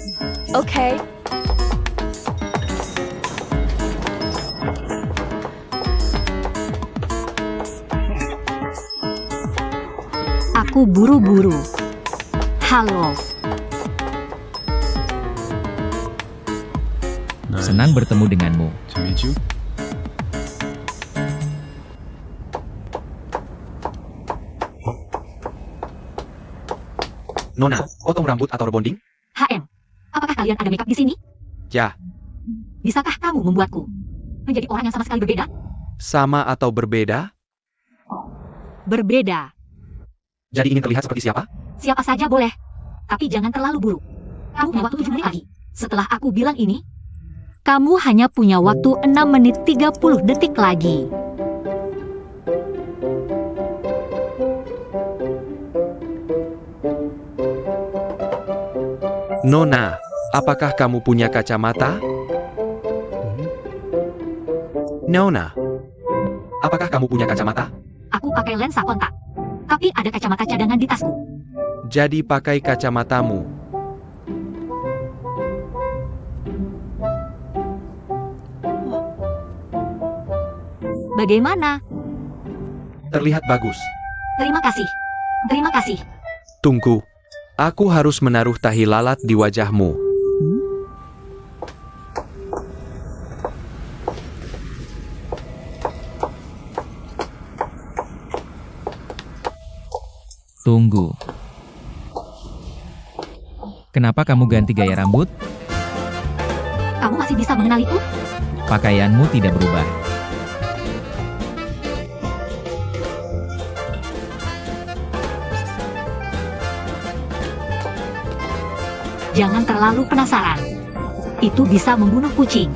Oke. aku buru-buru. Halo, Senang bertemu denganmu. To meet you. Nona, potong rambut atau rebonding? HM. Apakah kalian ada makeup di sini? Ya, Bisakah kamu membuatku menjadi orang yang sama sekali berbeda? sama atau berbeda? Berbeda. Jadi ingin terlihat seperti siapa? Siapa saja boleh. Tapi jangan terlalu buruk. Kamu punya waktu 7 menit lagi. Setelah aku bilang ini, kamu hanya punya waktu 6 menit 30 detik lagi. Nona, apakah kamu punya kacamata? Nona, apakah kamu punya kacamata? Aku pakai lensa kontak. Tapi ada kacamata cadangan di tasku. Jadi pakai kacamatamu. Bagaimana? Terlihat bagus. Terima kasih. Terima kasih. Tunggu. Aku harus menaruh tahi lalat di wajahmu. Tunggu. Kenapa kamu ganti gaya rambut? Kamu masih bisa mengenaliku? Pakaianmu tidak berubah. Jangan terlalu penasaran. Itu bisa membunuh kucing.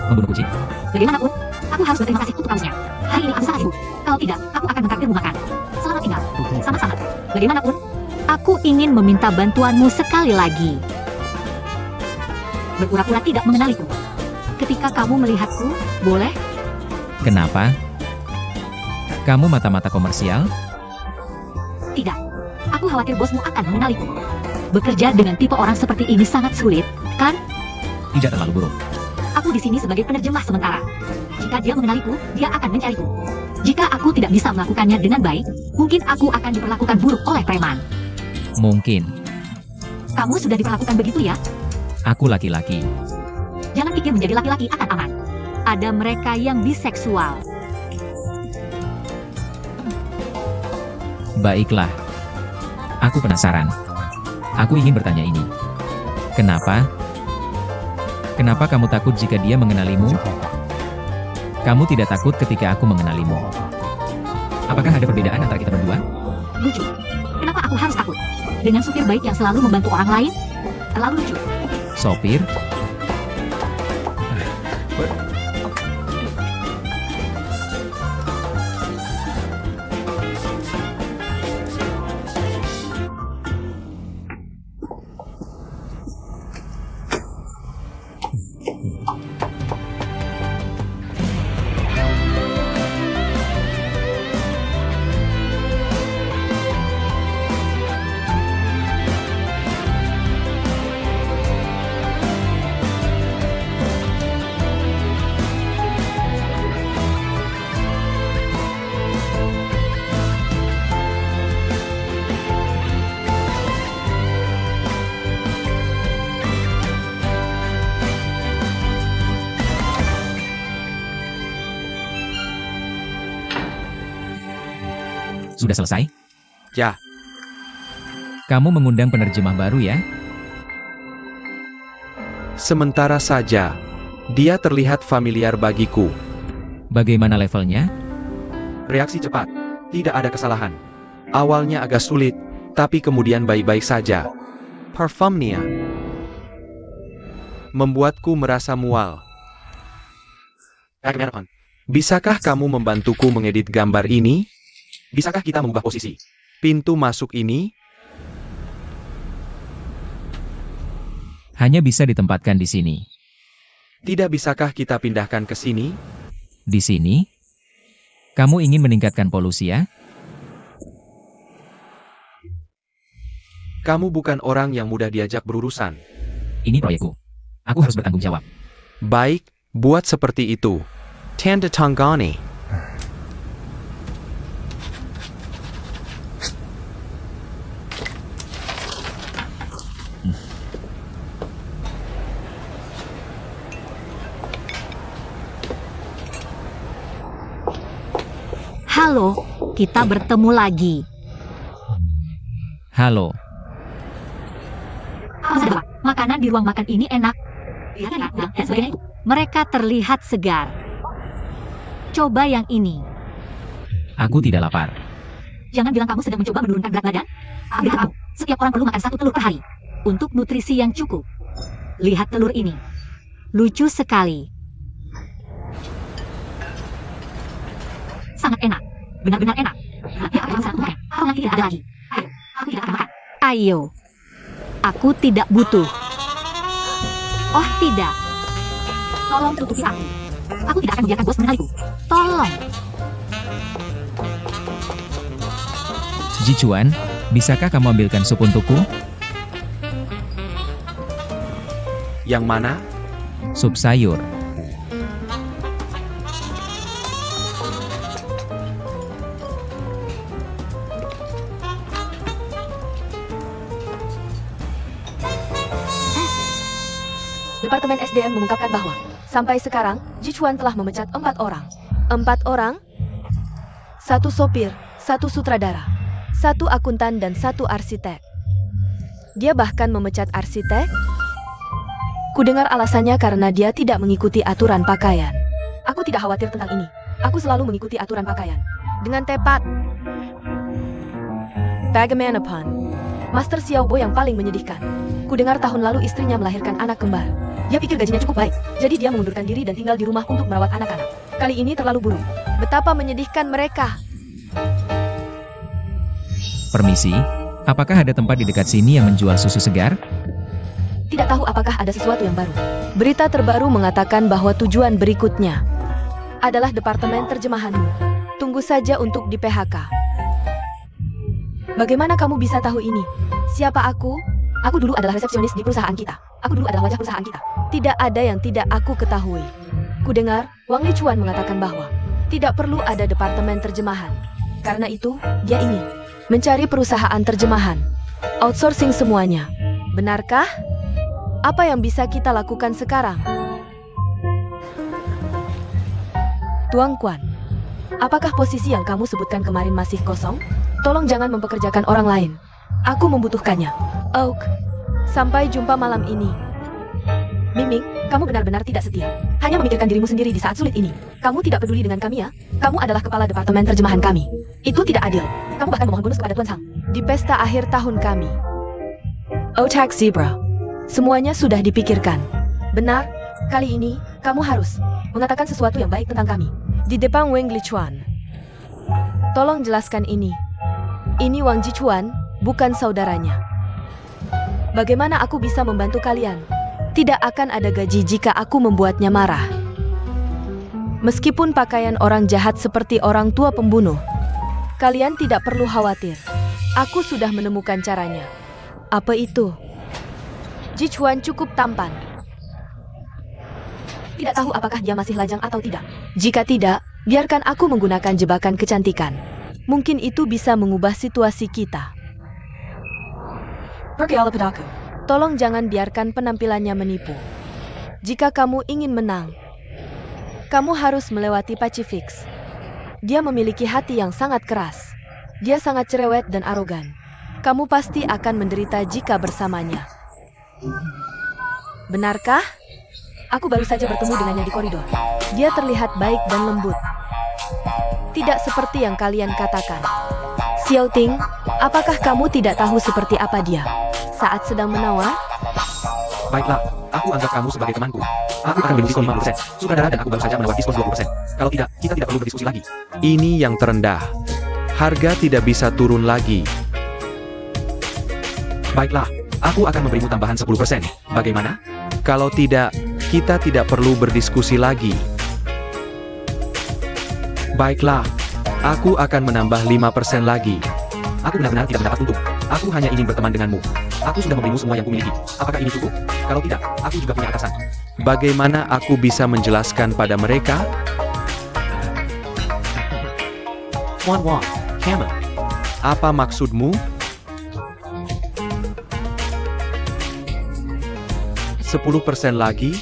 Membunuh kucing? Bagaimanapun, aku harus berterima kasih untuk kamusnya. Hari ini aku sangat sibuk. Kalau tidak, aku akan mentraktirmu makan. Selamat tinggal. Sama-sama. Bagaimanapun, aku ingin meminta bantuanmu sekali lagi. Berpura-pura tidak mengenaliku. Ketika kamu melihatku, boleh? Kenapa? Kamu mata-mata komersial? Tidak. Aku khawatir bosmu akan mengenaliku. Bekerja dengan tipe orang seperti ini sangat sulit, kan? Tidak terlalu buruk. Aku di sini sebagai penerjemah sementara. Jika dia mengenaliku, dia akan mencariku. Jika aku tidak bisa melakukannya dengan baik, mungkin aku akan diperlakukan buruk oleh preman. Mungkin. Kamu sudah diperlakukan begitu ya? Aku laki-laki. Jangan pikir menjadi laki-laki akan aman. Ada mereka yang biseksual. Baiklah. Aku penasaran. Aku ingin bertanya ini. Kenapa? Kenapa kamu takut jika dia mengenalimu? Kamu tidak takut ketika aku mengenalimu. Apakah ada perbedaan antara kita berdua? Lucu. Kenapa aku harus takut? Dengan supir baik yang selalu membantu orang lain? Terlalu lucu. Sopir? Sudah selesai? Ya, Kamu mengundang penerjemah baru ya? sementara saja. Dia terlihat familiar bagiku. Bagaimana levelnya? Reaksi cepat. Tidak ada kesalahan. Awalnya agak sulit, tapi kemudian baik-baik saja. Parfumnya membuatku merasa mual. Bisakah kamu membantuku mengedit gambar ini? Bisakah kita mengubah posisi pintu masuk ini? Hanya bisa ditempatkan di sini. Tidak bisakah kita pindahkan ke sini? Di sini? Kamu ingin meningkatkan polusi ya? Kamu bukan orang yang mudah diajak berurusan. Ini proyekku. Aku harus bertanggung jawab. Baik, buat seperti itu. Tanda tangani. Halo, kita bertemu lagi. Halo, Makanan di ruang makan ini enak. Dan sebagainya. Mereka terlihat segar. Coba yang ini. aku tidak lapar. Jangan bilang kamu sedang mencoba menurunkan berat badan. Aku tahu, setiap orang perlu makan 1 telur per hari. Untuk nutrisi yang cukup. Lihat telur ini. Lucu sekali. Sangat enak. Benar-benar enak. Aku nanti tidak ada lagi. Aku tidak akan makan. Ayo. Aku tidak butuh. Oh tidak. Tolong tutupi aku. Aku tidak akan membiarkan bos mengenaliku. Tolong. Jichuan, bisakah kamu ambilkan sup untukku? Yang mana? Sup sayur. Departemen SDM mengungkapkan bahwa sampai sekarang, Jichuan telah memecat 4 orang. 4 orang? 1 sopir, 1 sutradara, 1 akuntan dan 1 arsitek. Dia bahkan memecat arsitek? Kudengar alasannya karena dia tidak mengikuti aturan pakaian. Aku tidak khawatir tentang ini. Aku selalu mengikuti aturan pakaian. Dengan tepat. Bagaimanapan? Master Xiaobo yang paling menyedihkan. Kudengar tahun lalu istrinya melahirkan anak kembar. Dia pikir gajinya cukup baik, jadi dia mengundurkan diri dan tinggal di rumah untuk merawat anak-anak. Kali ini terlalu buruk. Betapa menyedihkan mereka. Permisi, apakah ada tempat di dekat sini yang menjual susu segar? Tidak tahu apakah ada sesuatu yang baru. Berita terbaru mengatakan bahwa tujuan berikutnya adalah departemen terjemahanmu. Tunggu saja untuk di PHK. Bagaimana kamu bisa tahu ini? Siapa aku? Aku dulu adalah resepsionis di perusahaan kita. Aku dulu adalah wajah perusahaan kita. Tidak ada yang tidak aku ketahui. Kudengar, Wang Lichuan mengatakan bahwa tidak perlu ada departemen terjemahan. Karena itu, dia ingin mencari perusahaan terjemahan. Outsourcing semuanya. Benarkah? Apa yang bisa kita lakukan sekarang? Tuan Quan, apakah posisi yang kamu sebutkan kemarin masih kosong? Tolong jangan mempekerjakan orang lain. Aku membutuhkannya. Oak, sampai jumpa malam ini. Miming, kamu benar-benar tidak setia. Hanya memikirkan dirimu sendiri di saat sulit ini. Kamu tidak peduli dengan kami ya? Kamu adalah kepala departemen terjemahan kami. Itu tidak adil. Kamu bahkan memohon bonus kepada Tuan Sang. Di pesta akhir tahun kami. Otak Zebra. Semuanya sudah dipikirkan. Benar, kali ini, kamu harus mengatakan sesuatu yang baik tentang kami. Di depan Wang Lichuan. Tolong jelaskan ini. Ini Wang Jichuan, bukan saudaranya. Bagaimana aku bisa membantu kalian? Tidak akan ada gaji jika aku membuatnya marah. Meskipun pakaian orang jahat seperti orang tua pembunuh, kalian tidak perlu khawatir. Aku sudah menemukan caranya. Apa itu? Jichuan cukup tampan. Tidak tahu apakah dia masih lajang atau tidak. Jika tidak, biarkan aku menggunakan jebakan kecantikan. Mungkin itu bisa mengubah situasi kita. Pergilah padaku. Tolong jangan biarkan penampilannya menipu. Jika kamu ingin menang, kamu harus melewati Pacifix. Dia memiliki hati yang sangat keras. Dia sangat cerewet dan arogan. Kamu pasti akan menderita jika bersamanya. Benarkah? Aku baru saja bertemu dengannya di koridor. Dia terlihat baik dan lembut. Tidak seperti yang kalian katakan. Xiao Ting, apakah kamu tidak tahu seperti apa dia saat sedang menawar? Baiklah, aku anggap kamu sebagai temanku. Aku akan beri diskon 50%. Sutradara dan aku baru saja menawar diskon 20%. Kalau tidak, kita tidak perlu berdiskusi lagi. Ini yang terendah. Harga tidak bisa turun lagi. Baiklah, aku akan memberimu tambahan 10%. Bagaimana? Kalau tidak, kita tidak perlu berdiskusi lagi. Baiklah, aku akan menambah 5% lagi. Aku benar-benar tidak mendapat untung. Aku hanya ingin berteman denganmu. Aku sudah memberimu semua yang kumiliki. Apakah ini cukup? Kalau tidak, aku juga punya atasan. Bagaimana aku bisa menjelaskan pada mereka? Wan, Cameron. Apa maksudmu? 10% lagi?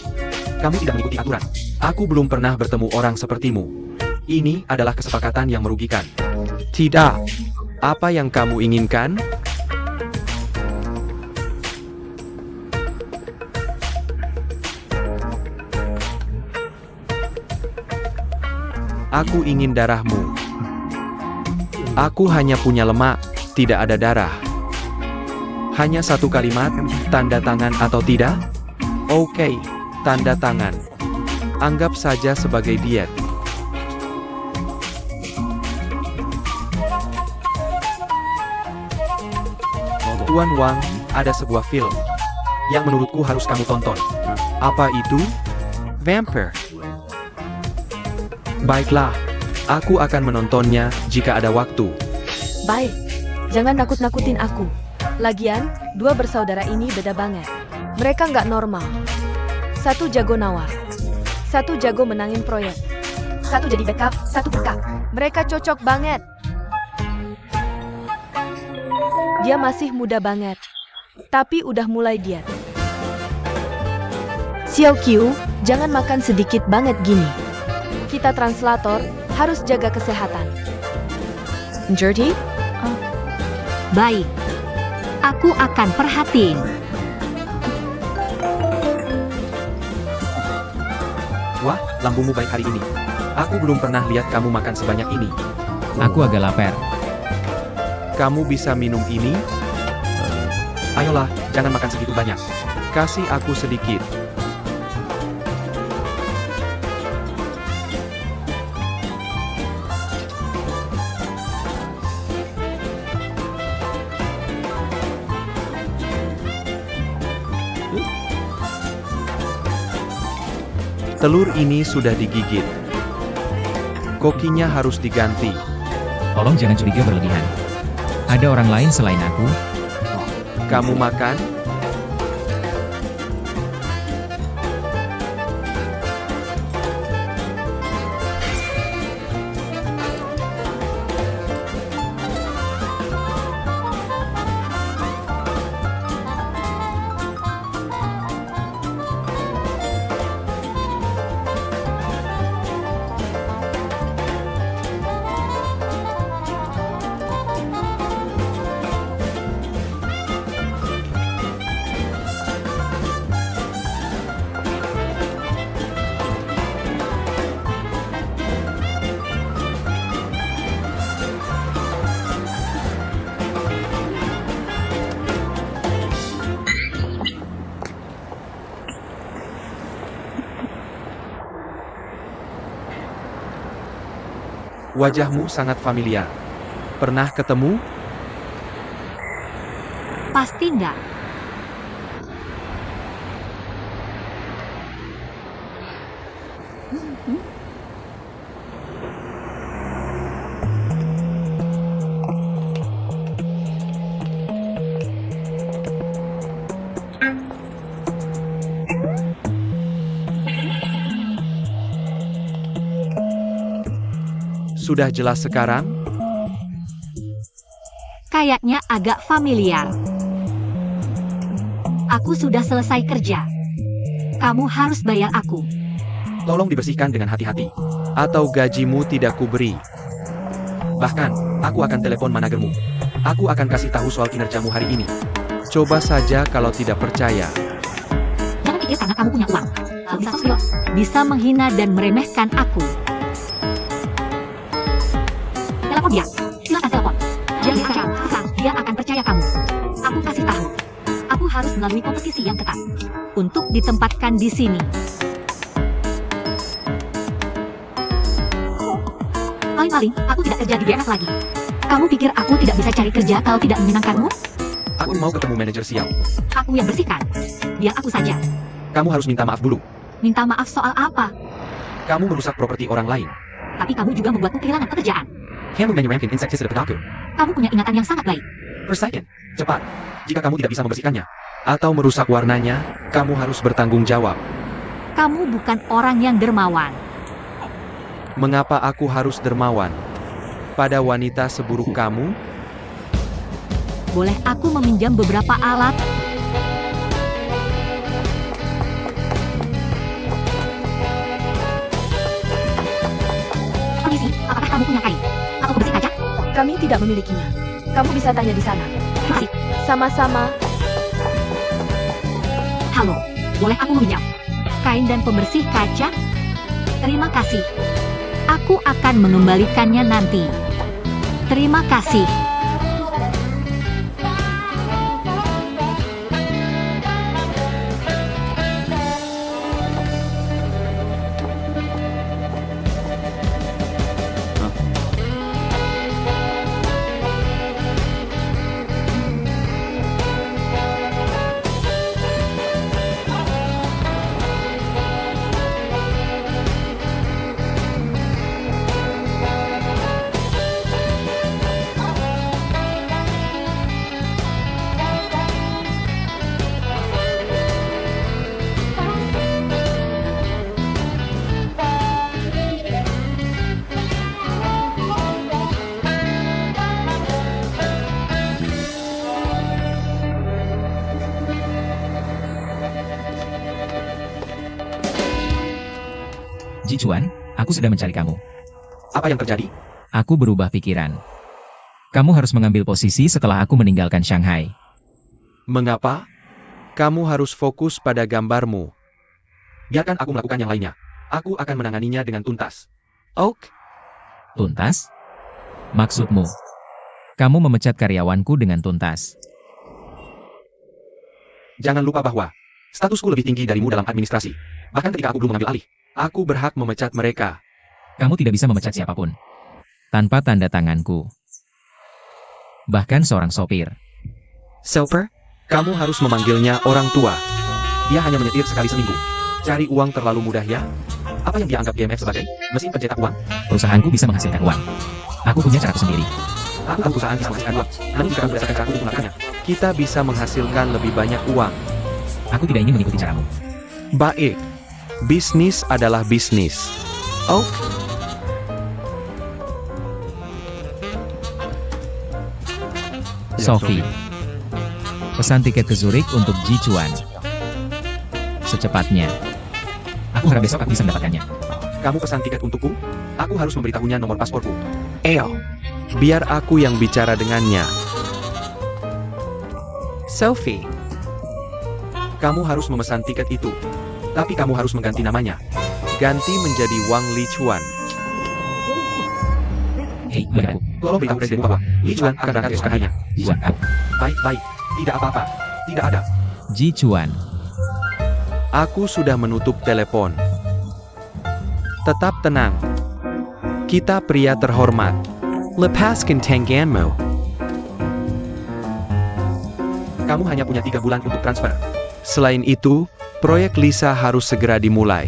Kamu tidak mengikuti aturan. Aku belum pernah bertemu orang sepertimu. Ini adalah kesepakatan yang merugikan. Tidak. Apa yang kamu inginkan? Aku ingin darahmu. Aku hanya punya lemak, tidak ada darah. Hanya satu kalimat, tanda tangan atau tidak? Oke, tanda tangan. Anggap saja sebagai diet. Tuan Wang, ada sebuah film yang menurutku harus kamu tonton. Apa itu? Vampire. Baiklah, aku akan menontonnya jika ada waktu. Baik, jangan nakut-nakutin aku. Lagian, dua bersaudara ini beda banget. Mereka nggak normal. Satu jago nawar, satu jago menangin proyek. Satu jadi backup, satu backup. Mereka cocok banget. Dia masih muda banget, tapi udah mulai diet. Xiao Qiu, jangan makan sedikit banget gini. Kita translator, harus jaga kesehatan. Jerty? Baik. Aku akan perhatiin. Wah, lambungmu baik hari ini. Aku belum pernah lihat kamu makan sebanyak ini. Aku agak lapar. Kamu bisa minum ini? Ayolah, jangan makan segitu banyak. Kasih aku sedikit. Telur ini sudah digigit. Kokinya harus diganti. Tolong jangan curiga berlebihan. Ada orang lain selain aku. Kamu makan? Wajahmu sangat familiar. Pernah ketemu? Pasti enggak. Sudah jelas sekarang? Kayaknya agak familiar. Aku sudah selesai kerja. Kamu harus bayar aku. Tolong dibersihkan dengan hati-hati. Atau gajimu tidak kuberi. Bahkan, aku akan telepon managermu. Aku akan kasih tahu soal kinerjamu hari ini. Coba saja kalau tidak percaya. Jangan pikir karena kamu punya uang. Bisa menghina dan meremehkan aku. Telepon dia. Silakan telepon. Jadi sekarang dia akan percaya kamu. Aku kasih tahu. Aku harus melalui kompetisi yang ketat untuk ditempatkan di sini. Paling-paling, aku tidak kerja di BNF lagi. Kamu pikir aku tidak bisa cari kerja kalau tidak menyenangkanmu? Aku mau ketemu manajer Xiao. Aku yang bersihkan. Biar aku saja. Kamu harus minta maaf dulu. Minta maaf soal apa? Kamu merusak properti orang lain. Tapi kamu juga membuatku kehilangan pekerjaan. Handle menu ranking insecticide pedagang. Kamu punya ingatan yang sangat baik. Per second. Cepat. Jika kamu tidak bisa membersihkannya, atau merusak warnanya, kamu harus bertanggung jawab. Kamu bukan orang yang dermawan. Mengapa aku harus dermawan? Pada wanita seburuk kamu? Boleh aku meminjam beberapa alat? Permisi, kamu punya kain? Atau bersih kaca? Kami tidak memilikinya. Kamu bisa tanya di sana. Terima kasih. Sama-sama. Halo, boleh aku meminjam kain dan pembersih kaca? Terima kasih. Aku akan mengembalikannya nanti. Terima kasih. Ji Chuan, aku sedang mencari kamu. Apa yang terjadi? Aku berubah pikiran. Kamu harus mengambil posisi setelah aku meninggalkan Shanghai. Mengapa? Kamu harus fokus pada gambarmu. Biarkan aku melakukan yang lainnya. Aku akan menanganinya dengan tuntas. Oke? Tuntas? Maksudmu? Kamu memecat karyawanku dengan tuntas. Jangan lupa bahwa statusku lebih tinggi darimu dalam administrasi. Bahkan ketika aku belum mengambil alih, aku berhak memecat mereka. Kamu tidak bisa memecat siapapun. Tanpa tanda tanganku. Bahkan seorang sopir. Silver, kamu harus memanggilnya orang tua. Dia hanya menyetir sekali seminggu. Cari uang terlalu mudah ya? Apa yang dia anggap GMF sebagai mesin pencetak uang? Perusahaanku bisa menghasilkan uang. Aku punya caraku sendiri. Aku tahu perusahaan bisa menghasilkan uang. Namun jika kamu berdasarkan caraku untuk melakukannya, kita bisa menghasilkan lebih banyak uang. Aku tidak ingin mengikuti caramu. Baik. Bisnis adalah bisnis. Oke? Sophie. Pesan tiket ke Zurich untuk Ji Chuan. Secepatnya. Aku harap besok aku bisa mendapatkannya. Kamu pesan tiket untukku? Aku harus memberitahunya nomor pasporku. Biar aku yang bicara dengannya. Sophie. Kamu harus memesan tiket itu. Tapi kamu harus mengganti namanya. Ganti menjadi Wang Li Chuan. Hei, dengarku. Tolong beritahu presidenmu bahwa Li Chuan akan berangkat esok harinya. Ji Chuan. Baik. Tidak apa-apa. Tidak ada. Ji Chuan. Aku sudah menutup telepon. Tetap tenang. Kita pria terhormat. Lepaskan tanganmu. Kamu hanya punya 3 bulan untuk transfer. Selain itu, proyek Lisa harus segera dimulai.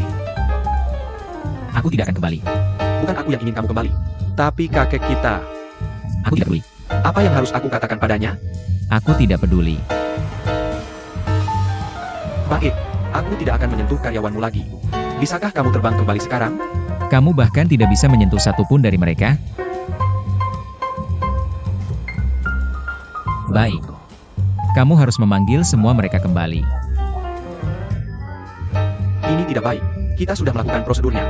Aku tidak akan kembali. Bukan aku yang ingin kamu kembali, tapi kakek kita. Aku tidak peduli. Apa yang harus aku katakan padanya? Aku tidak peduli. Baik, aku tidak akan menyentuh karyawanmu lagi. Bisakah kamu terbang kembali sekarang? Kamu bahkan tidak bisa menyentuh satupun dari mereka? Baik. Kamu harus memanggil semua mereka kembali. Ini tidak baik. Kita sudah melakukan prosedurnya.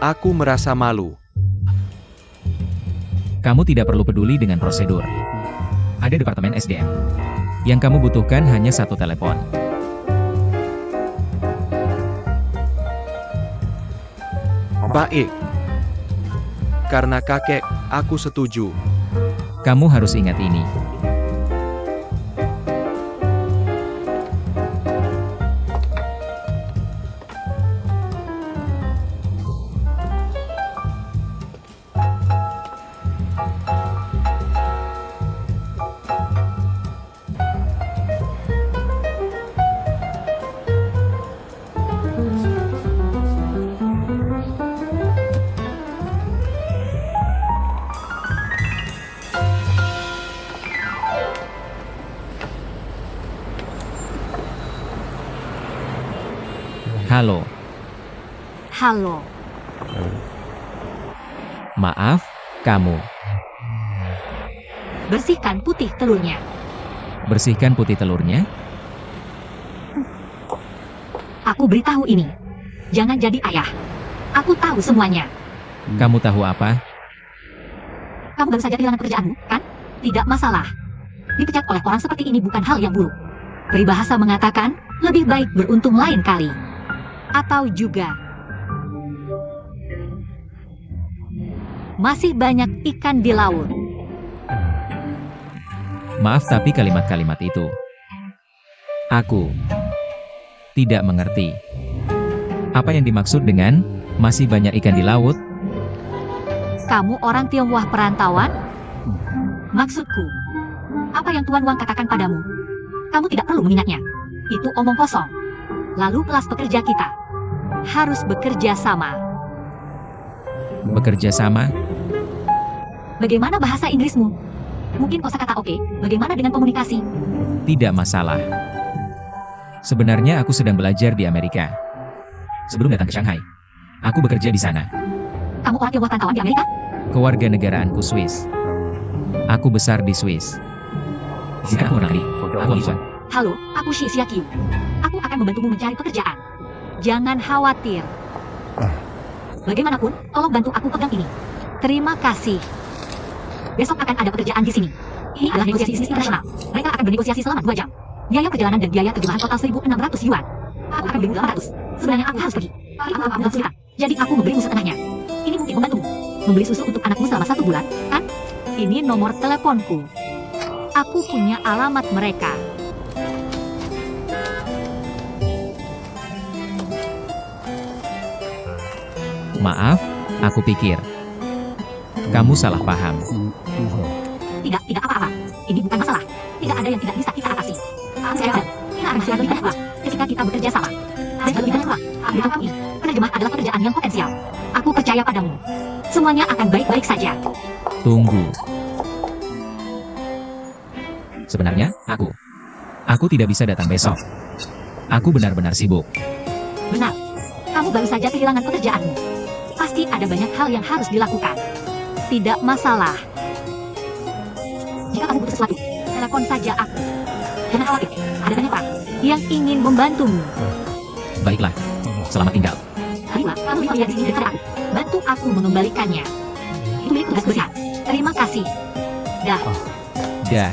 Aku merasa malu. Kamu tidak perlu peduli dengan prosedur. Ada departemen SDM. Yang kamu butuhkan hanya 1 telepon. Baik. Karena kakek, aku setuju. Kamu harus ingat ini. Halo. Halo. Maaf, kamu. Bersihkan putih telurnya. Bersihkan putih telurnya? Aku beritahu ini. Jangan jadi ayah. Aku tahu semuanya. Kamu tahu apa? Kamu baru saja kehilangan pekerjaanmu, kan? Tidak masalah. Dipecat oleh orang seperti ini bukan hal yang buruk. Peribahasa mengatakan, lebih baik beruntung lain kali. Atau juga, masih banyak ikan di laut. Maaf tapi kalimat-kalimat itu, aku tidak mengerti. Apa yang dimaksud dengan masih banyak ikan di laut? Kamu orang Tionghoa perantauan? Maksudku, apa yang Tuan Wang katakan padamu? Kamu tidak perlu mengingatnya. Itu omong kosong. Lalu kelas pekerja kita harus bekerja sama. Bekerja sama? Bagaimana bahasa Inggrismu? Mungkin kosakata oke, bagaimana dengan komunikasi? Tidak masalah. Sebenarnya aku sedang belajar di Amerika. Sebelum datang ke Shanghai, aku bekerja di sana. Kamu orang Tionghoa perantauan di Amerika? Kewarganegaraanku Swiss. Aku besar di Swiss. Jika aku orang negeri, aku Li Xuan. Halo, aku Shi Xiaqiu. Aku akan membantumu mencari pekerjaan. Jangan khawatir. Bagaimanapun, tolong bantu aku pegang ini. Terima kasih. Besok akan ada pekerjaan di sini. Ini adalah negosiasi bisnis internasional. Mereka akan bernegosiasi selama 2 jam. Biaya perjalanan dan biaya terjemahan total 1.600 yuan. Aku akan berimu 800. Sebenarnya aku harus pergi. Itu akan kesulitan. Jadi aku memberimu setengahnya. Ini mungkin membantumu. Membeli susu untuk anakmu selama 1 bulan, kan? Ini nomor teleponku. Aku punya alamat mereka. Maaf, aku pikir kamu salah paham. Tidak apa-apa. Ini bukan masalah. Tidak ada yang tidak bisa kita atasi. Saya yakin, kita akan hasilkan lebih banyak uang ketika kita bekerja sama. Dan lebih banyak uang. Di tahun ini, penerjemah adalah pekerjaan yang potensial. Aku percaya padamu. Semuanya akan baik-baik saja. Tunggu. Sebenarnya, aku tidak bisa datang besok. Aku benar-benar sibuk. Benar. Kamu baru saja kehilangan pekerjaanmu. Pasti ada banyak hal yang harus dilakukan. Tidak masalah. Jika kamu butuh sesuatu, telepon saja aku. Jangan khawatir, ada banyak orang yang ingin membantumu. Baiklah, selamat tinggal. Terima, kamu bisa lihat di sini daripada aku. Bantu aku mengembalikannya. Itu milik tugas bersihan. Terima kasih. Dah. Dah.